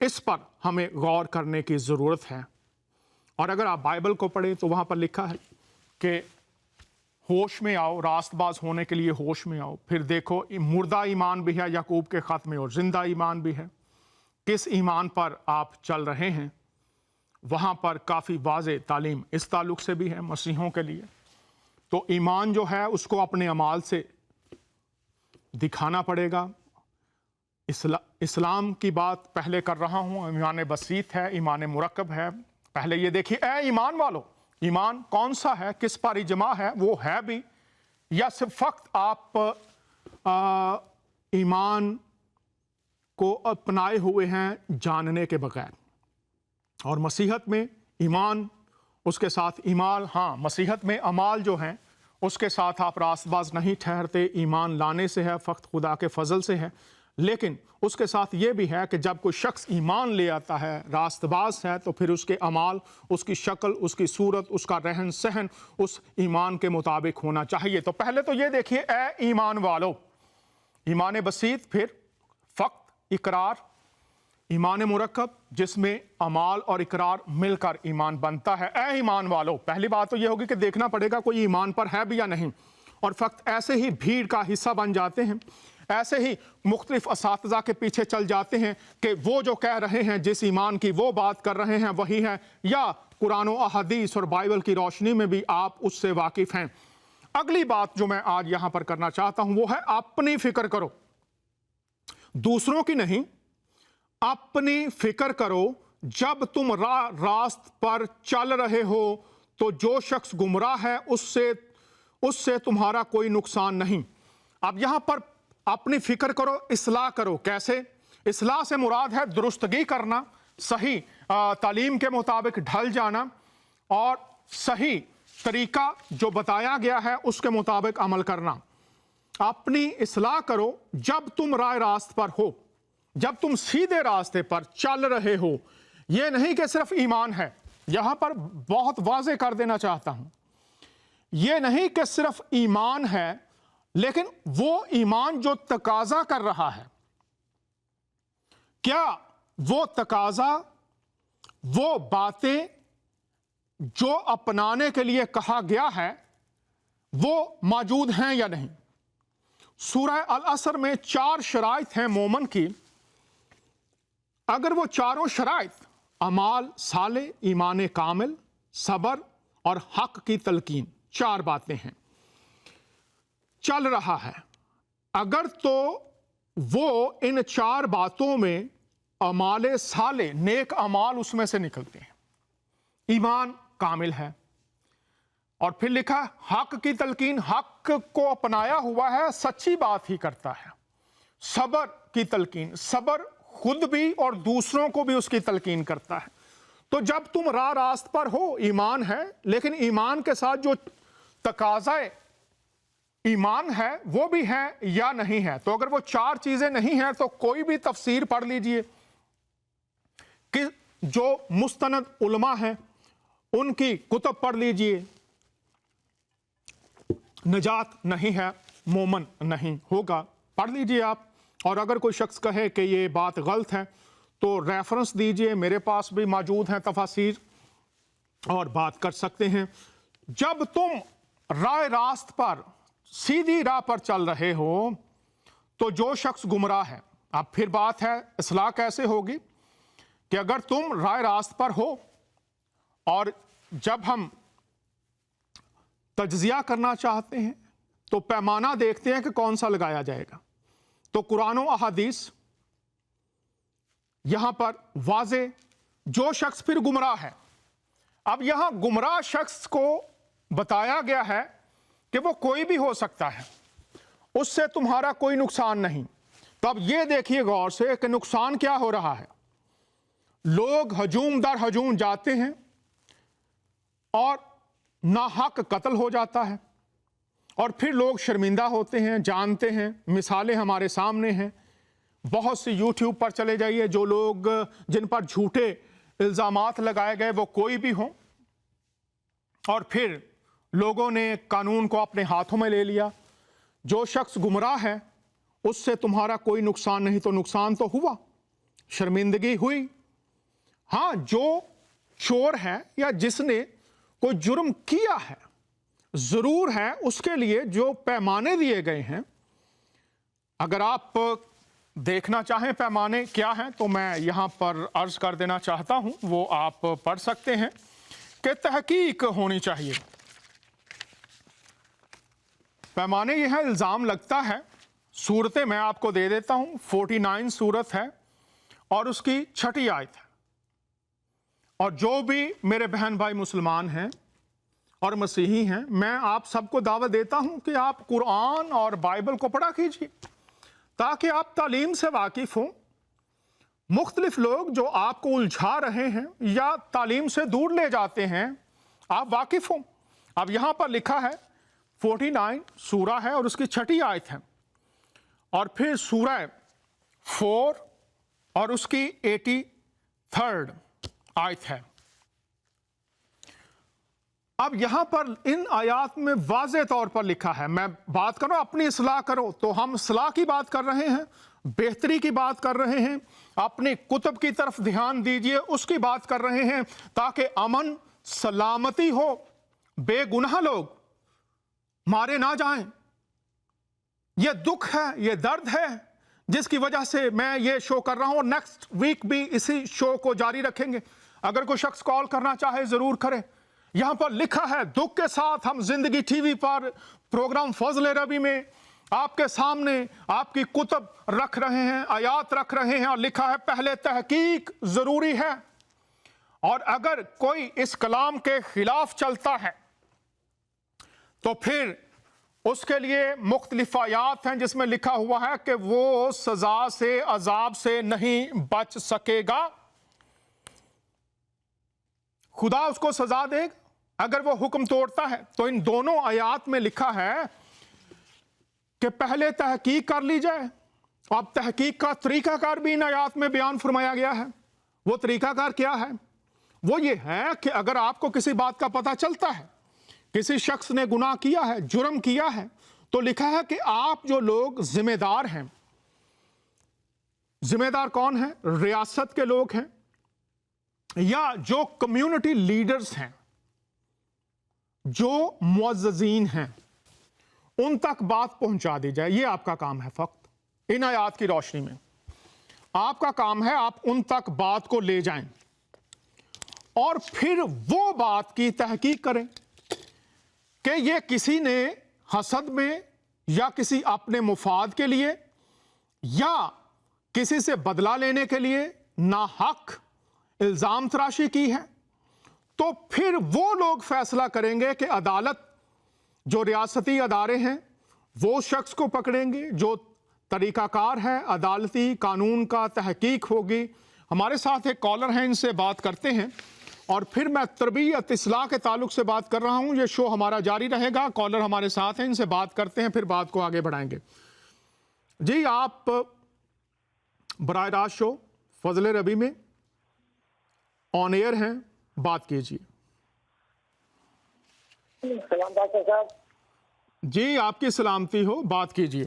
इस पर हमें गौर करने की ज़रूरत है। और अगर आप बाइबल को पढ़ें तो वहाँ पर लिखा है कि होश में आओ, रास्तबाज होने के लिए होश में आओ। फिर देखो मुर्दा ईमान भी है याकूब के ख़त में, और ज़िंदा ईमान भी है। किस ईमान पर आप चल रहे हैं, वहाँ पर काफ़ी वाज़े तालीम इस ताल्लुक़ से भी है मसीहों के लिए। तो ईमान जो है उसको अपने अमाल से दिखाना पड़ेगा, इस्लाम की बात पहले कर रहा हूँ। ईमान बसीत है, ईमान मुरक्कब है। पहले ये देखिए, ए ईमान वालों, ईमान कौन सा है, किस पर इजमा है, वो है भी, या सिर्फ फक्त आप ईमान को अपनाए हुए हैं जानने के बगैर। और मसीहत में ईमान, उसके साथ ईमाल, हाँ मसीहत में अमाल जो हैं उसके साथ आप रास्तबाज नहीं ठहरते, ईमान लाने से है, फ़क्त खुदा के फजल से है। लेकिन उसके साथ ये भी है कि जब कोई शख्स ईमान ले आता है, रास्तबाज है, तो फिर उसके अमाल, उसकी शक्ल, उसकी सूरत, उसका रहन सहन उस ईमान के मुताबिक होना चाहिए। तो पहले तो ये देखिए, ए ईमान वालों, ईमान बसीत, फिर फ़क्त इकरार, ईमान मुरक्कब जिसमें अमाल और इकरार मिलकर ईमान बनता है। ए ईमान वालों, पहली बात तो ये होगी कि देखना पड़ेगा कोई ईमान पर है भी या नहीं। और फ़क्त ऐसे ही भीड़ का हिस्सा बन जाते हैं, ऐसे ही मुख्तलिफ असातिज़ा के पीछे चल जाते हैं कि वो जो कह रहे हैं, जिस ईमान की वो बात कर रहे हैं वही है, या कुरान और अहदीस और बाइबल की रोशनी में भी आप उससे वाकिफ़ हैं। अगली बात जो मैं आज यहाँ पर करना चाहता हूँ वो है, अपनी फ़िक्र करो, दूसरों की नहीं, अपनी फ़िक्र करो। जब तुम रास्त पर चल रहे हो तो जो शख्स गुमराह है उससे तुम्हारा कोई नुकसान नहीं। अब यहाँ पर अपनी फ़िक्र करो, इस्लाह करो। कैसे? इस्लाह से मुराद है दुरुस्तगी करना, सही तालीम के मुताबिक ढल जाना और सही तरीका जो बताया गया है उसके मुताबिक अमल करना। अपनी इस्लाह करो जब तुम राह रास्त पर हो, जब तुम सीधे रास्ते पर चल रहे हो। ये नहीं कि सिर्फ ईमान है, यहां पर बहुत वाज़ेह कर देना चाहता हूं, ये नहीं कि सिर्फ ईमान है, लेकिन वो ईमान जो तकाजा कर रहा है, क्या वो तकाजा, वो बातें जो अपनाने के लिए कहा गया है वो मौजूद हैं या नहीं। सूरह अल असर में 4 शराइत हैं मोमन की। अगर वो चारों शराइत, अमाल साले, ईमान कामिल, सबर और हक की तलकीन, 4 बातें हैं, चल रहा है, अगर तो वो इन 4 बातों में अमाले साले, नेक अमाल उसमें से निकलते हैं, ईमान कामिल है। और फिर लिखा हक की तलकीन, हक को अपनाया हुआ है, सच्ची बात ही करता है। सबर की तलकीन, सबर खुद भी और दूसरों को भी उसकी तलकीन करता है। तो जब तुम रास्त पर हो, ईमान है, लेकिन ईमान के साथ जो तकाज़ाए ईमान है वो भी है या नहीं है। तो अगर वो 4 चीजें नहीं हैं तो कोई भी तफसीर पढ़ लीजिए कि जो मुस्तनद उलमा है उनकी कुतुब पढ़ लीजिए, नजात नहीं है, मोमन नहीं होगा, पढ़ लीजिए आप। और अगर कोई शख्स कहे कि ये बात गलत है तो रेफरेंस दीजिए, मेरे पास भी मौजूद हैं तफासीर, और बात कर सकते हैं। जब तुम रास्त पर, सीधी राह पर चल रहे हो तो जो शख्स गुमराह है, अब फिर बात है इस्लाह कैसे होगी कि अगर तुम रास्त पर हो, और जब हम तज्जिया करना चाहते हैं तो पैमाना देखते हैं कि कौन सा लगाया जाएगा। तो कुरान और अहादीस यहां पर वाज़े, जो शख्स फिर गुमराह है। अब यहां गुमराह शख्स को बताया गया है कि वो कोई भी हो सकता है, उससे तुम्हारा कोई नुकसान नहीं। तो अब ये देखिए गौर से कि नुकसान क्या हो रहा है। लोग हजूम दर हजूम जाते हैं और नाहक कत्ल हो जाता है, और फिर लोग शर्मिंदा होते हैं, जानते हैं। मिसालें हमारे सामने हैं, बहुत सी यूट्यूब पर चले जाइए, जो लोग जिन पर झूठे इल्ज़ामात लगाए गए वो कोई भी हों, और फिर लोगों ने कानून को अपने हाथों में ले लिया। जो शख्स गुमराह है उससे तुम्हारा कोई नुकसान नहीं, तो नुकसान तो हुआ, शर्मिंदगी हुई। हाँ, जो चोर है या जिसने कोई जुर्म किया है, जरूर है उसके लिए जो पैमाने दिए गए हैं, अगर आप देखना चाहें पैमाने क्या हैं तो मैं यहां पर अर्ज कर देना चाहता हूं, वो आप पढ़ सकते हैं कि तहकीक होनी चाहिए। पैमाने ये है, इल्ज़ाम लगता है, सूरतें मैं आपको दे देता हूं। 49 सूरत है और उसकी 6ठी आयत है। और जो भी मेरे बहन भाई मुसलमान हैं और मसीही हैं, मैं आप सबको दावत देता हूं कि आप कुरान और बाइबल को पढ़ा कीजिए ताकि आप तालीम से वाकिफ हों। मुख्तलिफ लोग जो आपको उलझा रहे हैं या तालीम से दूर ले जाते हैं, आप वाकिफ हों। अब यहां पर लिखा है 49 सूरा है और उसकी 6ठी आयत है, और फिर सूरह 4 और उसकी 83rd आयत है। अब यहां पर इन आयात में वाज़े तौर पर लिखा है, मैं बात करो अपनी इस्लाह करो, तो हम इस्लाह की बात कर रहे हैं, बेहतरी की बात कर रहे हैं, अपने कुतुब की तरफ ध्यान दीजिए, उसकी बात कर रहे हैं ताकि अमन सलामती हो, बेगुनाह लोग मारे ना जाएं। ये दुख है, ये दर्द है जिसकी वजह से मैं ये शो कर रहा हूं, और नेक्स्ट वीक भी इसी शो को जारी रखेंगे। अगर कोई शख्स कॉल करना चाहे जरूर करे। यहां पर लिखा है, दुख के साथ हम जिंदगी टीवी पर प्रोग्राम फजल रबी में आपके सामने आपकी कुतुब रख रहे हैं, आयात रख रहे हैं, और लिखा है पहले तहकीक जरूरी है, और अगर कोई इस कलाम के खिलाफ चलता है तो फिर उसके लिए मुख्तलिफ आयात हैं जिसमें लिखा हुआ है कि वो सजा से, अजाब से नहीं बच सकेगा, खुदा उसको सजा देगा अगर वो हुक्म तोड़ता है। तो इन दोनों आयात में लिखा है कि पहले तहकीक कर ली जाए। अब तहकीक का तरीकाकार भी इन आयात में बयान फरमाया गया है। वो तरीकाकार क्या है? वो ये है कि अगर आपको किसी बात का पता चलता है, किसी शख्स ने गुनाह किया है, जुर्म किया है, तो लिखा है कि आप जो लोग जिम्मेदार हैं, जिम्मेदार कौन है? रियासत के लोग हैं या जो कम्युनिटी लीडर्स हैं, जो मुअज़्ज़िज़ीन हैं, उन तक बात पहुंचा दी जाए। ये आपका काम है। फक्त इन आयात की रोशनी में आपका काम है, आप उन तक बात को ले जाएं और फिर वो बात की तहकीक करें कि ये किसी ने हसद में या किसी अपने मुफाद के लिए या किसी से बदला लेने के लिए नाहक इल्जाम तराशी की है, तो फिर वो लोग फैसला करेंगे कि अदालत, जो रियासती अदारे हैं, वो शख्स को पकड़ेंगे, जो तरीकाकार है अदालती कानून का, तहकीक होगी। हमारे साथ एक कॉलर हैं, इनसे बात करते हैं, और फिर मैं तरबियत इस्लाह के ताल्लुक से बात कर रहा हूं। ये शो हमारा जारी रहेगा। कॉलर हमारे साथ हैं, इनसे बात करते हैं, फिर बात को आगे बढ़ाएंगे। जी, आप बराह रास्त शो फजल रबी में ऑन एयर हैं, बात कीजिए। सलाम डॉक्टर साहब। जी, आपकी सलामती हो, बात कीजिए।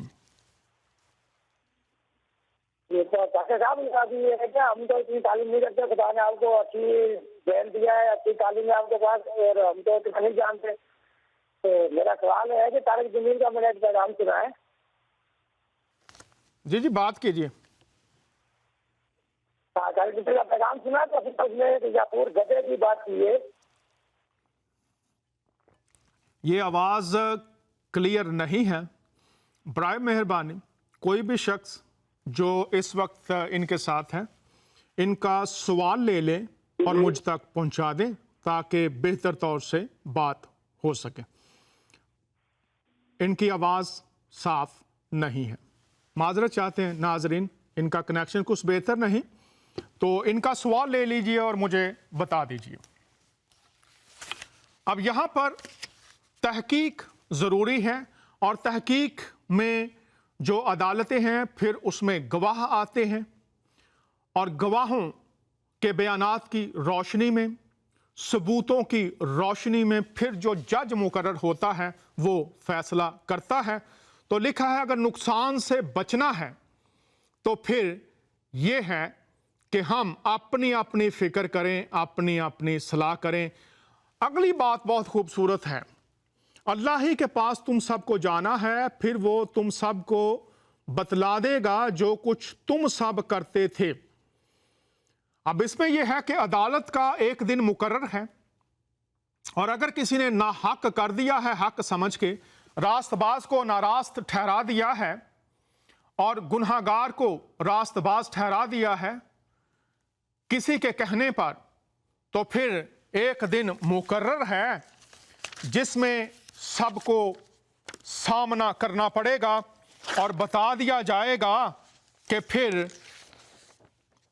ये तो डॉक्टर साहब अभी है क्या, हम तो इतनी तालीम नहीं करते, खुदा ने आपको अच्छी बहन दिया है, अच्छी तालीम है आपके पास, और हम तो इतना नहीं जानते। तो मेरा सवाल है कि तारिक जमील का मैंने एक पैगाम सुना है। जी जी, बात कीजिए। हाँ, तारिक जमील का पैगाम सुना, तो फिर उसमें यापूर गधे की बात की है। ये आवाज़ क्लियर नहीं है। बराए मेहरबानी कोई भी शख्स जो इस वक्त इनके साथ है, इनका सवाल ले लें और मुझ तक पहुंचा दें ताकि बेहतर तौर से बात हो सके। इनकी आवाज़ साफ नहीं है। माजरत चाहते हैं नाजरीन, इनका कनेक्शन कुछ बेहतर नहीं, तो इनका सवाल ले लीजिए और मुझे बता दीजिए। अब यहाँ पर तहकीक ज़रूरी है, और तहकीक में जो अदालतें हैं, फिर उसमें गवाह आते हैं, और गवाहों के बयानात की रोशनी में, सबूतों की रोशनी में फिर जो जज मुकर्रर होता है वो फैसला करता है। तो लिखा है अगर नुकसान से बचना है तो फिर ये है कि हम अपनी अपनी फिक्र करें, अपनी अपनी सलाह करें। अगली बात बहुत खूबसूरत है, अल्लाह ही के पास तुम सबको जाना है, फिर वो तुम सबको बतला देगा जो कुछ तुम सब करते थे। अब इसमें यह है कि अदालत का एक दिन मुकर्रर है, और अगर किसी ने नाहक कर दिया है, हक समझ के रास्तबाज को नारास्त ठहरा दिया है, और गुनहगार को रास्तबाज ठहरा दिया है किसी के कहने पर, तो फिर एक दिन मुकर्रर है जिसमें सबको सामना करना पड़ेगा और बता दिया जाएगा कि फिर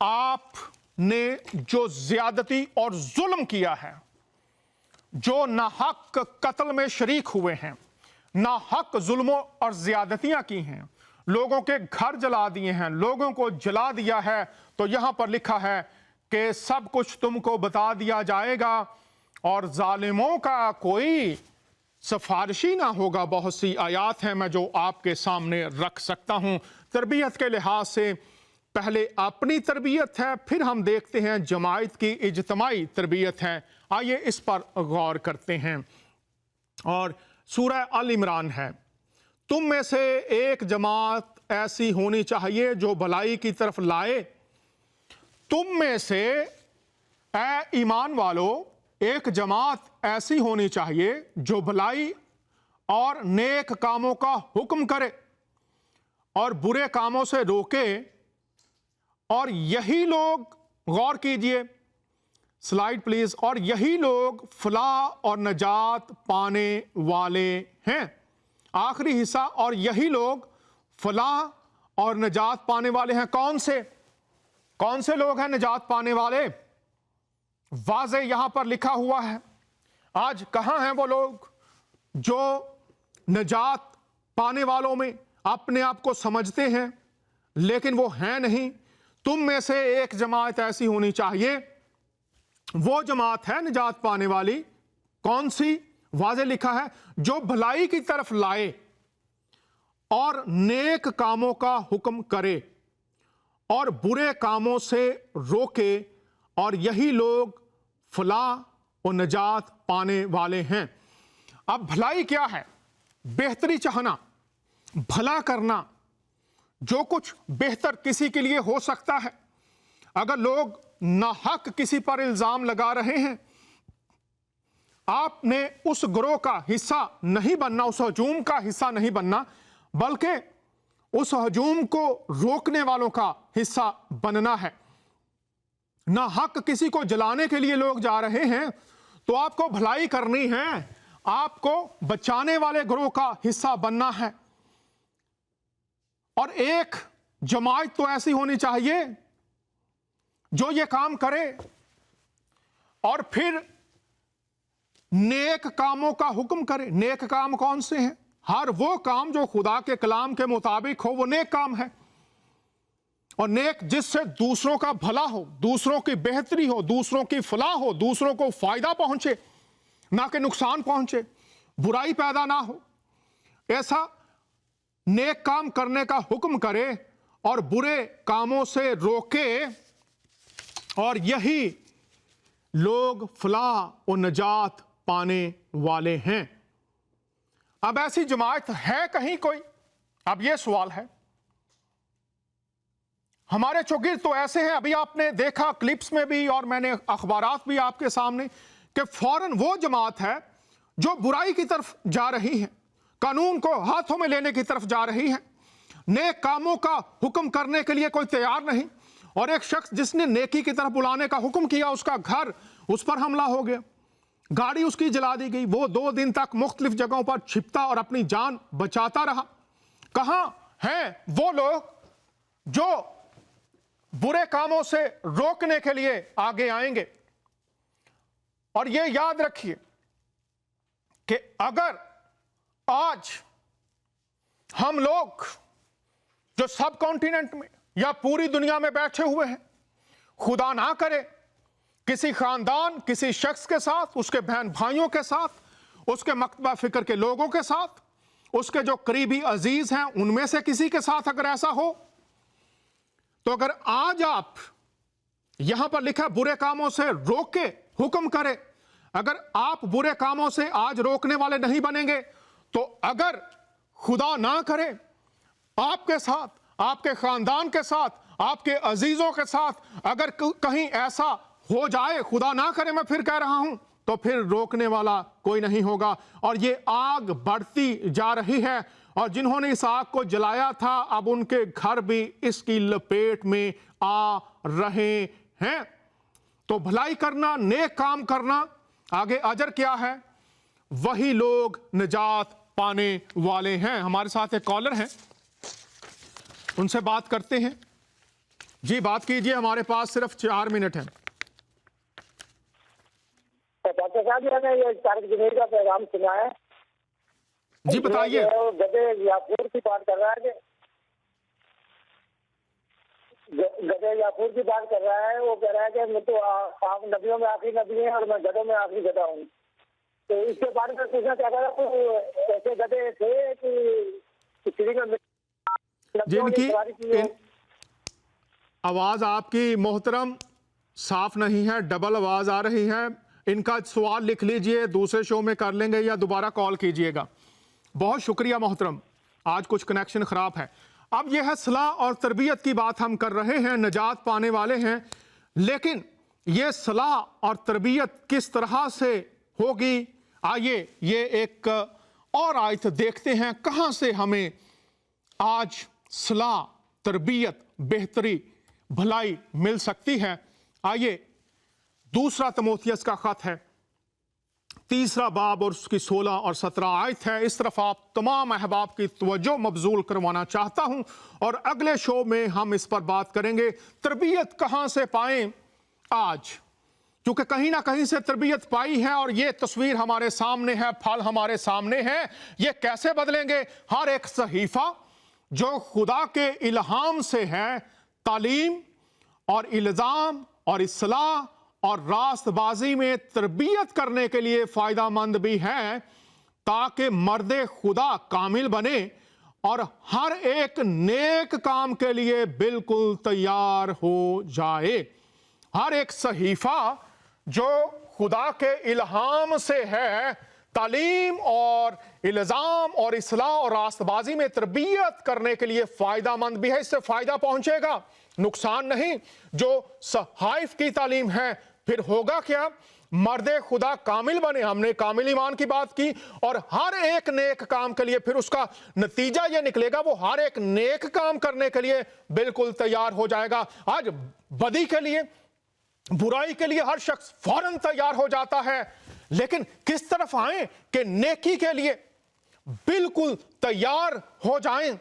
आपने जो ज्यादती और जुल्म किया है, जो नाहक कत्ल में शरीक हुए हैं, नाहक जुल्मों और ज्यादतियां की हैं, लोगों के घर जला दिए हैं, लोगों को जला दिया है, तो यहां पर लिखा है कि सब कुछ तुमको बता दिया जाएगा और जालिमों का कोई सिफारिशी ना होगा। बहुत सी आयात हैं मैं जो आपके सामने रख सकता हूं। तरबियत के लिहाज से पहले अपनी तरबियत है, फिर हम देखते हैं जमायत की इज्तमाई तरबियत है। आइए इस पर गौर करते हैं। और सूरह अल इमरान है, तुम में से एक जमात ऐसी होनी चाहिए जो भलाई की तरफ लाए। तुम में से ए ईमान वालों एक जमात ऐसी होनी चाहिए जो भलाई और नेक कामों का हुक्म करे और बुरे कामों से रोके, और यही लोग, गौर कीजिए स्लाइड प्लीज, और यही लोग फलाह और नजात पाने वाले हैं। आखिरी हिस्सा, और यही लोग फलाह और नजात पाने वाले हैं। कौन से लोग हैं निजात पाने वाले? वाज़े यहां पर लिखा हुआ है। आज कहां हैं वो लोग जो निजात पाने वालों में अपने आप को समझते हैं लेकिन वो हैं नहीं? तुम में से एक जमात ऐसी होनी चाहिए, वो जमात है निजात पाने वाली। कौन सी? वाज़े लिखा है, जो भलाई की तरफ लाए और नेक कामों का हुक्म करे और बुरे कामों से रोके, और यही लोग फलाह और नजात पाने वाले हैं। अब भलाई क्या है? बेहतरी चाहना, भला करना, जो कुछ बेहतर किसी के लिए हो सकता है। अगर लोग नाहक किसी पर इल्जाम लगा रहे हैं, आपने उस गिरोह का हिस्सा नहीं बनना, उस हजूम का हिस्सा नहीं बनना, बल्कि उस हजूम को रोकने वालों का हिस्सा बनना है। नाहक किसी को जलाने के लिए लोग जा रहे हैं तो आपको भलाई करनी है, आपको बचाने वाले गिरोह का हिस्सा बनना है। और एक जमात तो ऐसी होनी चाहिए जो ये काम करे और फिर नेक कामों का हुक्म करे। नेक काम कौन से हैं? हर वो काम जो खुदा के कलाम के मुताबिक हो, वो नेक काम है। और नेक जिससे दूसरों का भला हो, दूसरों की बेहतरी हो, दूसरों की फलाह हो, दूसरों को फायदा पहुंचे, ना कि नुकसान पहुंचे, बुराई पैदा ना हो, ऐसा नेक काम करने का हुक्म करे और बुरे कामों से रोके, और यही लोग फलाह और नजात पाने वाले हैं। अब ऐसी जमात है कहीं कोई? अब यह सवाल है। हमारे चौगिर्द तो ऐसे हैं, अभी आपने देखा क्लिप्स में भी और मैंने अखबारात भी आपके सामने, कि फौरन वो जमात है जो बुराई की तरफ जा रही है, कानून को हाथों में लेने की तरफ जा रही है, नेक कामों का हुक्म करने के लिए कोई तैयार नहीं। और एक शख्स जिसने नेकी की तरफ बुलाने का हुक्म किया, उसका घर, उस पर हमला हो गया, गाड़ी उसकी जला दी गई। वो 2 दिन तक मुख्तलिफ जगहों पर छिपता और अपनी जान बचाता रहा। कहां हैं वो लोग जो बुरे कामों से रोकने के लिए आगे आएंगे? और ये याद रखिए कि अगर आज हम लोग जो सब कॉन्टिनेंट में या पूरी दुनिया में बैठे हुए हैं, खुदा ना करे किसी खानदान, किसी शख्स के साथ, उसके बहन भाइयों के साथ, उसके मकतबा फिक्र के लोगों के साथ, उसके जो करीबी अजीज हैं उनमें से किसी के साथ अगर ऐसा हो, तो अगर आज आप यहां पर लिखा बुरे कामों से रोक के हुक्म करे, अगर आप बुरे कामों से आज रोकने वाले नहीं बनेंगे, तो अगर खुदा ना करे आपके साथ, आपके खानदान के साथ, आपके अजीजों के साथ अगर कहीं ऐसा हो जाए, खुदा ना करे मैं फिर कह रहा हूं, तो फिर रोकने वाला कोई नहीं होगा। और ये आग बढ़ती जा रही है और जिन्होंने इस आग को जलाया था अब उनके घर भी इसकी लपेट में आ रहे हैं। तो भलाई करना, नेक काम करना, आगे अजर क्या है, वही लोग निजात पाने वाले हैं। हमारे साथ एक कॉलर हैं, उनसे बात करते हैं। जी बात कीजिए, हमारे पास सिर्फ 4 मिनट हैं। डॉक्टर साहब मैंने ये तारिक जमीर का पैगाम सुना है। जी बताइए। गधे याकूर की बात कर रहा है, गधे याकूर की बात कर रहा है। वो कह रहा है कि मैं तो आप नदियों में आखिरी नदी है और मैं गधों में आखिरी गधा हूँ। तो इसके बारे में पूछना चाहता था, तो ऐसे गधे थे कि जिनकी आवाज आपकी मोहतरम साफ नहीं है, डबल आवाज आ रही है। इनका सवाल लिख लीजिए, दूसरे शो में कर लेंगे या दोबारा कॉल कीजिएगा। बहुत शुक्रिया मोहतरम, आज कुछ कनेक्शन खराब है। अब यह है सलाह और तरबियत की बात हम कर रहे हैं, निजात पाने वाले हैं, लेकिन यह सलाह और तरबियत किस तरह से होगी, आइए ये एक और आयत देखते हैं कहां से हमें आज सलाह, तरबियत, बेहतरी, भलाई मिल सकती है। आइए, दूसरा तिमोथियस का खत है, 3 बाब और उसकी 16 और 17 आयत है। इस तरफ आप तमाम अहबाब की तवज्जो मबजूल करवाना चाहता हूं और अगले शो में हम इस पर बात करेंगे तरबियत कहां से पाएं आज, क्योंकि कहीं ना कहीं से तरबियत पाई है और ये तस्वीर हमारे सामने है, फल हमारे सामने है। ये कैसे बदलेंगे? हर एक सहीफा जो खुदा के इल्हाम से है, तालीम और इल्जाम और इस्लाह और रास्तबाजी में तरबियत करने के लिए फायदा मंद भी है, ताकि मर्दे खुदा कामिल बने और हर एक नेक काम के लिए बिल्कुल तैयार हो जाए। हर एक सहीफा जो खुदा के इल्हाम से है, तालीम और इल्जाम और इस्लाह और रास्तबाजी में तरबियत करने के लिए फायदा मंद भी है। इससे फायदा पहुंचेगा, नुकसान नहीं। जो सहाइफ की तालीम है, फिर होगा क्या? मर्दे खुदा कामिल बने, हमने कामिल ईमान की बात की, और हर एक नेक काम के लिए फिर उसका नतीजा यह निकलेगा, वो हर एक नेक काम करने के लिए बिल्कुल तैयार हो जाएगा। आज बदी के लिए, बुराई के लिए हर शख्स फौरन तैयार हो जाता है, लेकिन किस तरफ आए कि नेकी के लिए बिल्कुल तैयार हो जाएं।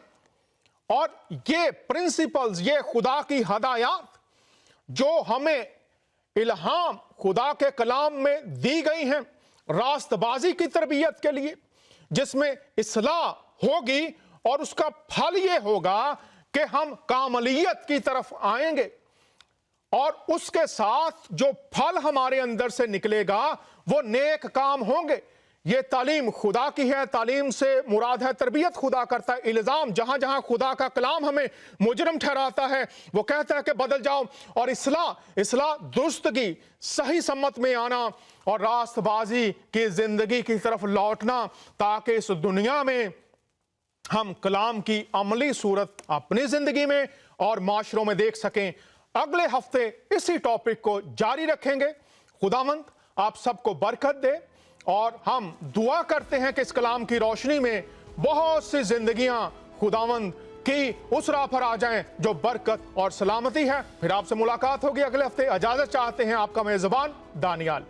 और ये प्रिंसिपल्स, ये खुदा की हदायत जो हमें इल्हाम खुदा के कलाम में दी गई हैं रास्तबाजी की तरबियत के लिए, जिसमें इस्लाह होगी और उसका फल ये होगा कि हम कामलियत की तरफ आएंगे और उसके साथ जो फल हमारे अंदर से निकलेगा वो नेक काम होंगे। ये तालीम खुदा की है, तालीम से मुराद है तरबियत खुदा करता है। इल्जाम, जहां जहां खुदा का कलाम हमें मुजरम ठहराता है वो कहता है कि बदल जाओ, और इस्लाह दुरुस्तगी, सही सम्मत में आना और रास्तबाजी की जिंदगी की तरफ लौटना, ताकि इस दुनिया में हम कलाम की अमली सूरत अपनी जिंदगी में और माशरों में देख सकें। अगले हफ्ते इसी टॉपिक को जारी रखेंगे। खुदावंद आप सबको बरकत दे और हम दुआ करते हैं कि इस कलाम की रोशनी में बहुत सी जिंदगियां खुदावंद की उस राह पर आ जाएं जो बरकत और सलामती है। फिर आपसे मुलाकात होगी अगले हफ्ते। इजाजत चाहते हैं आपका मेजबान दानियाल।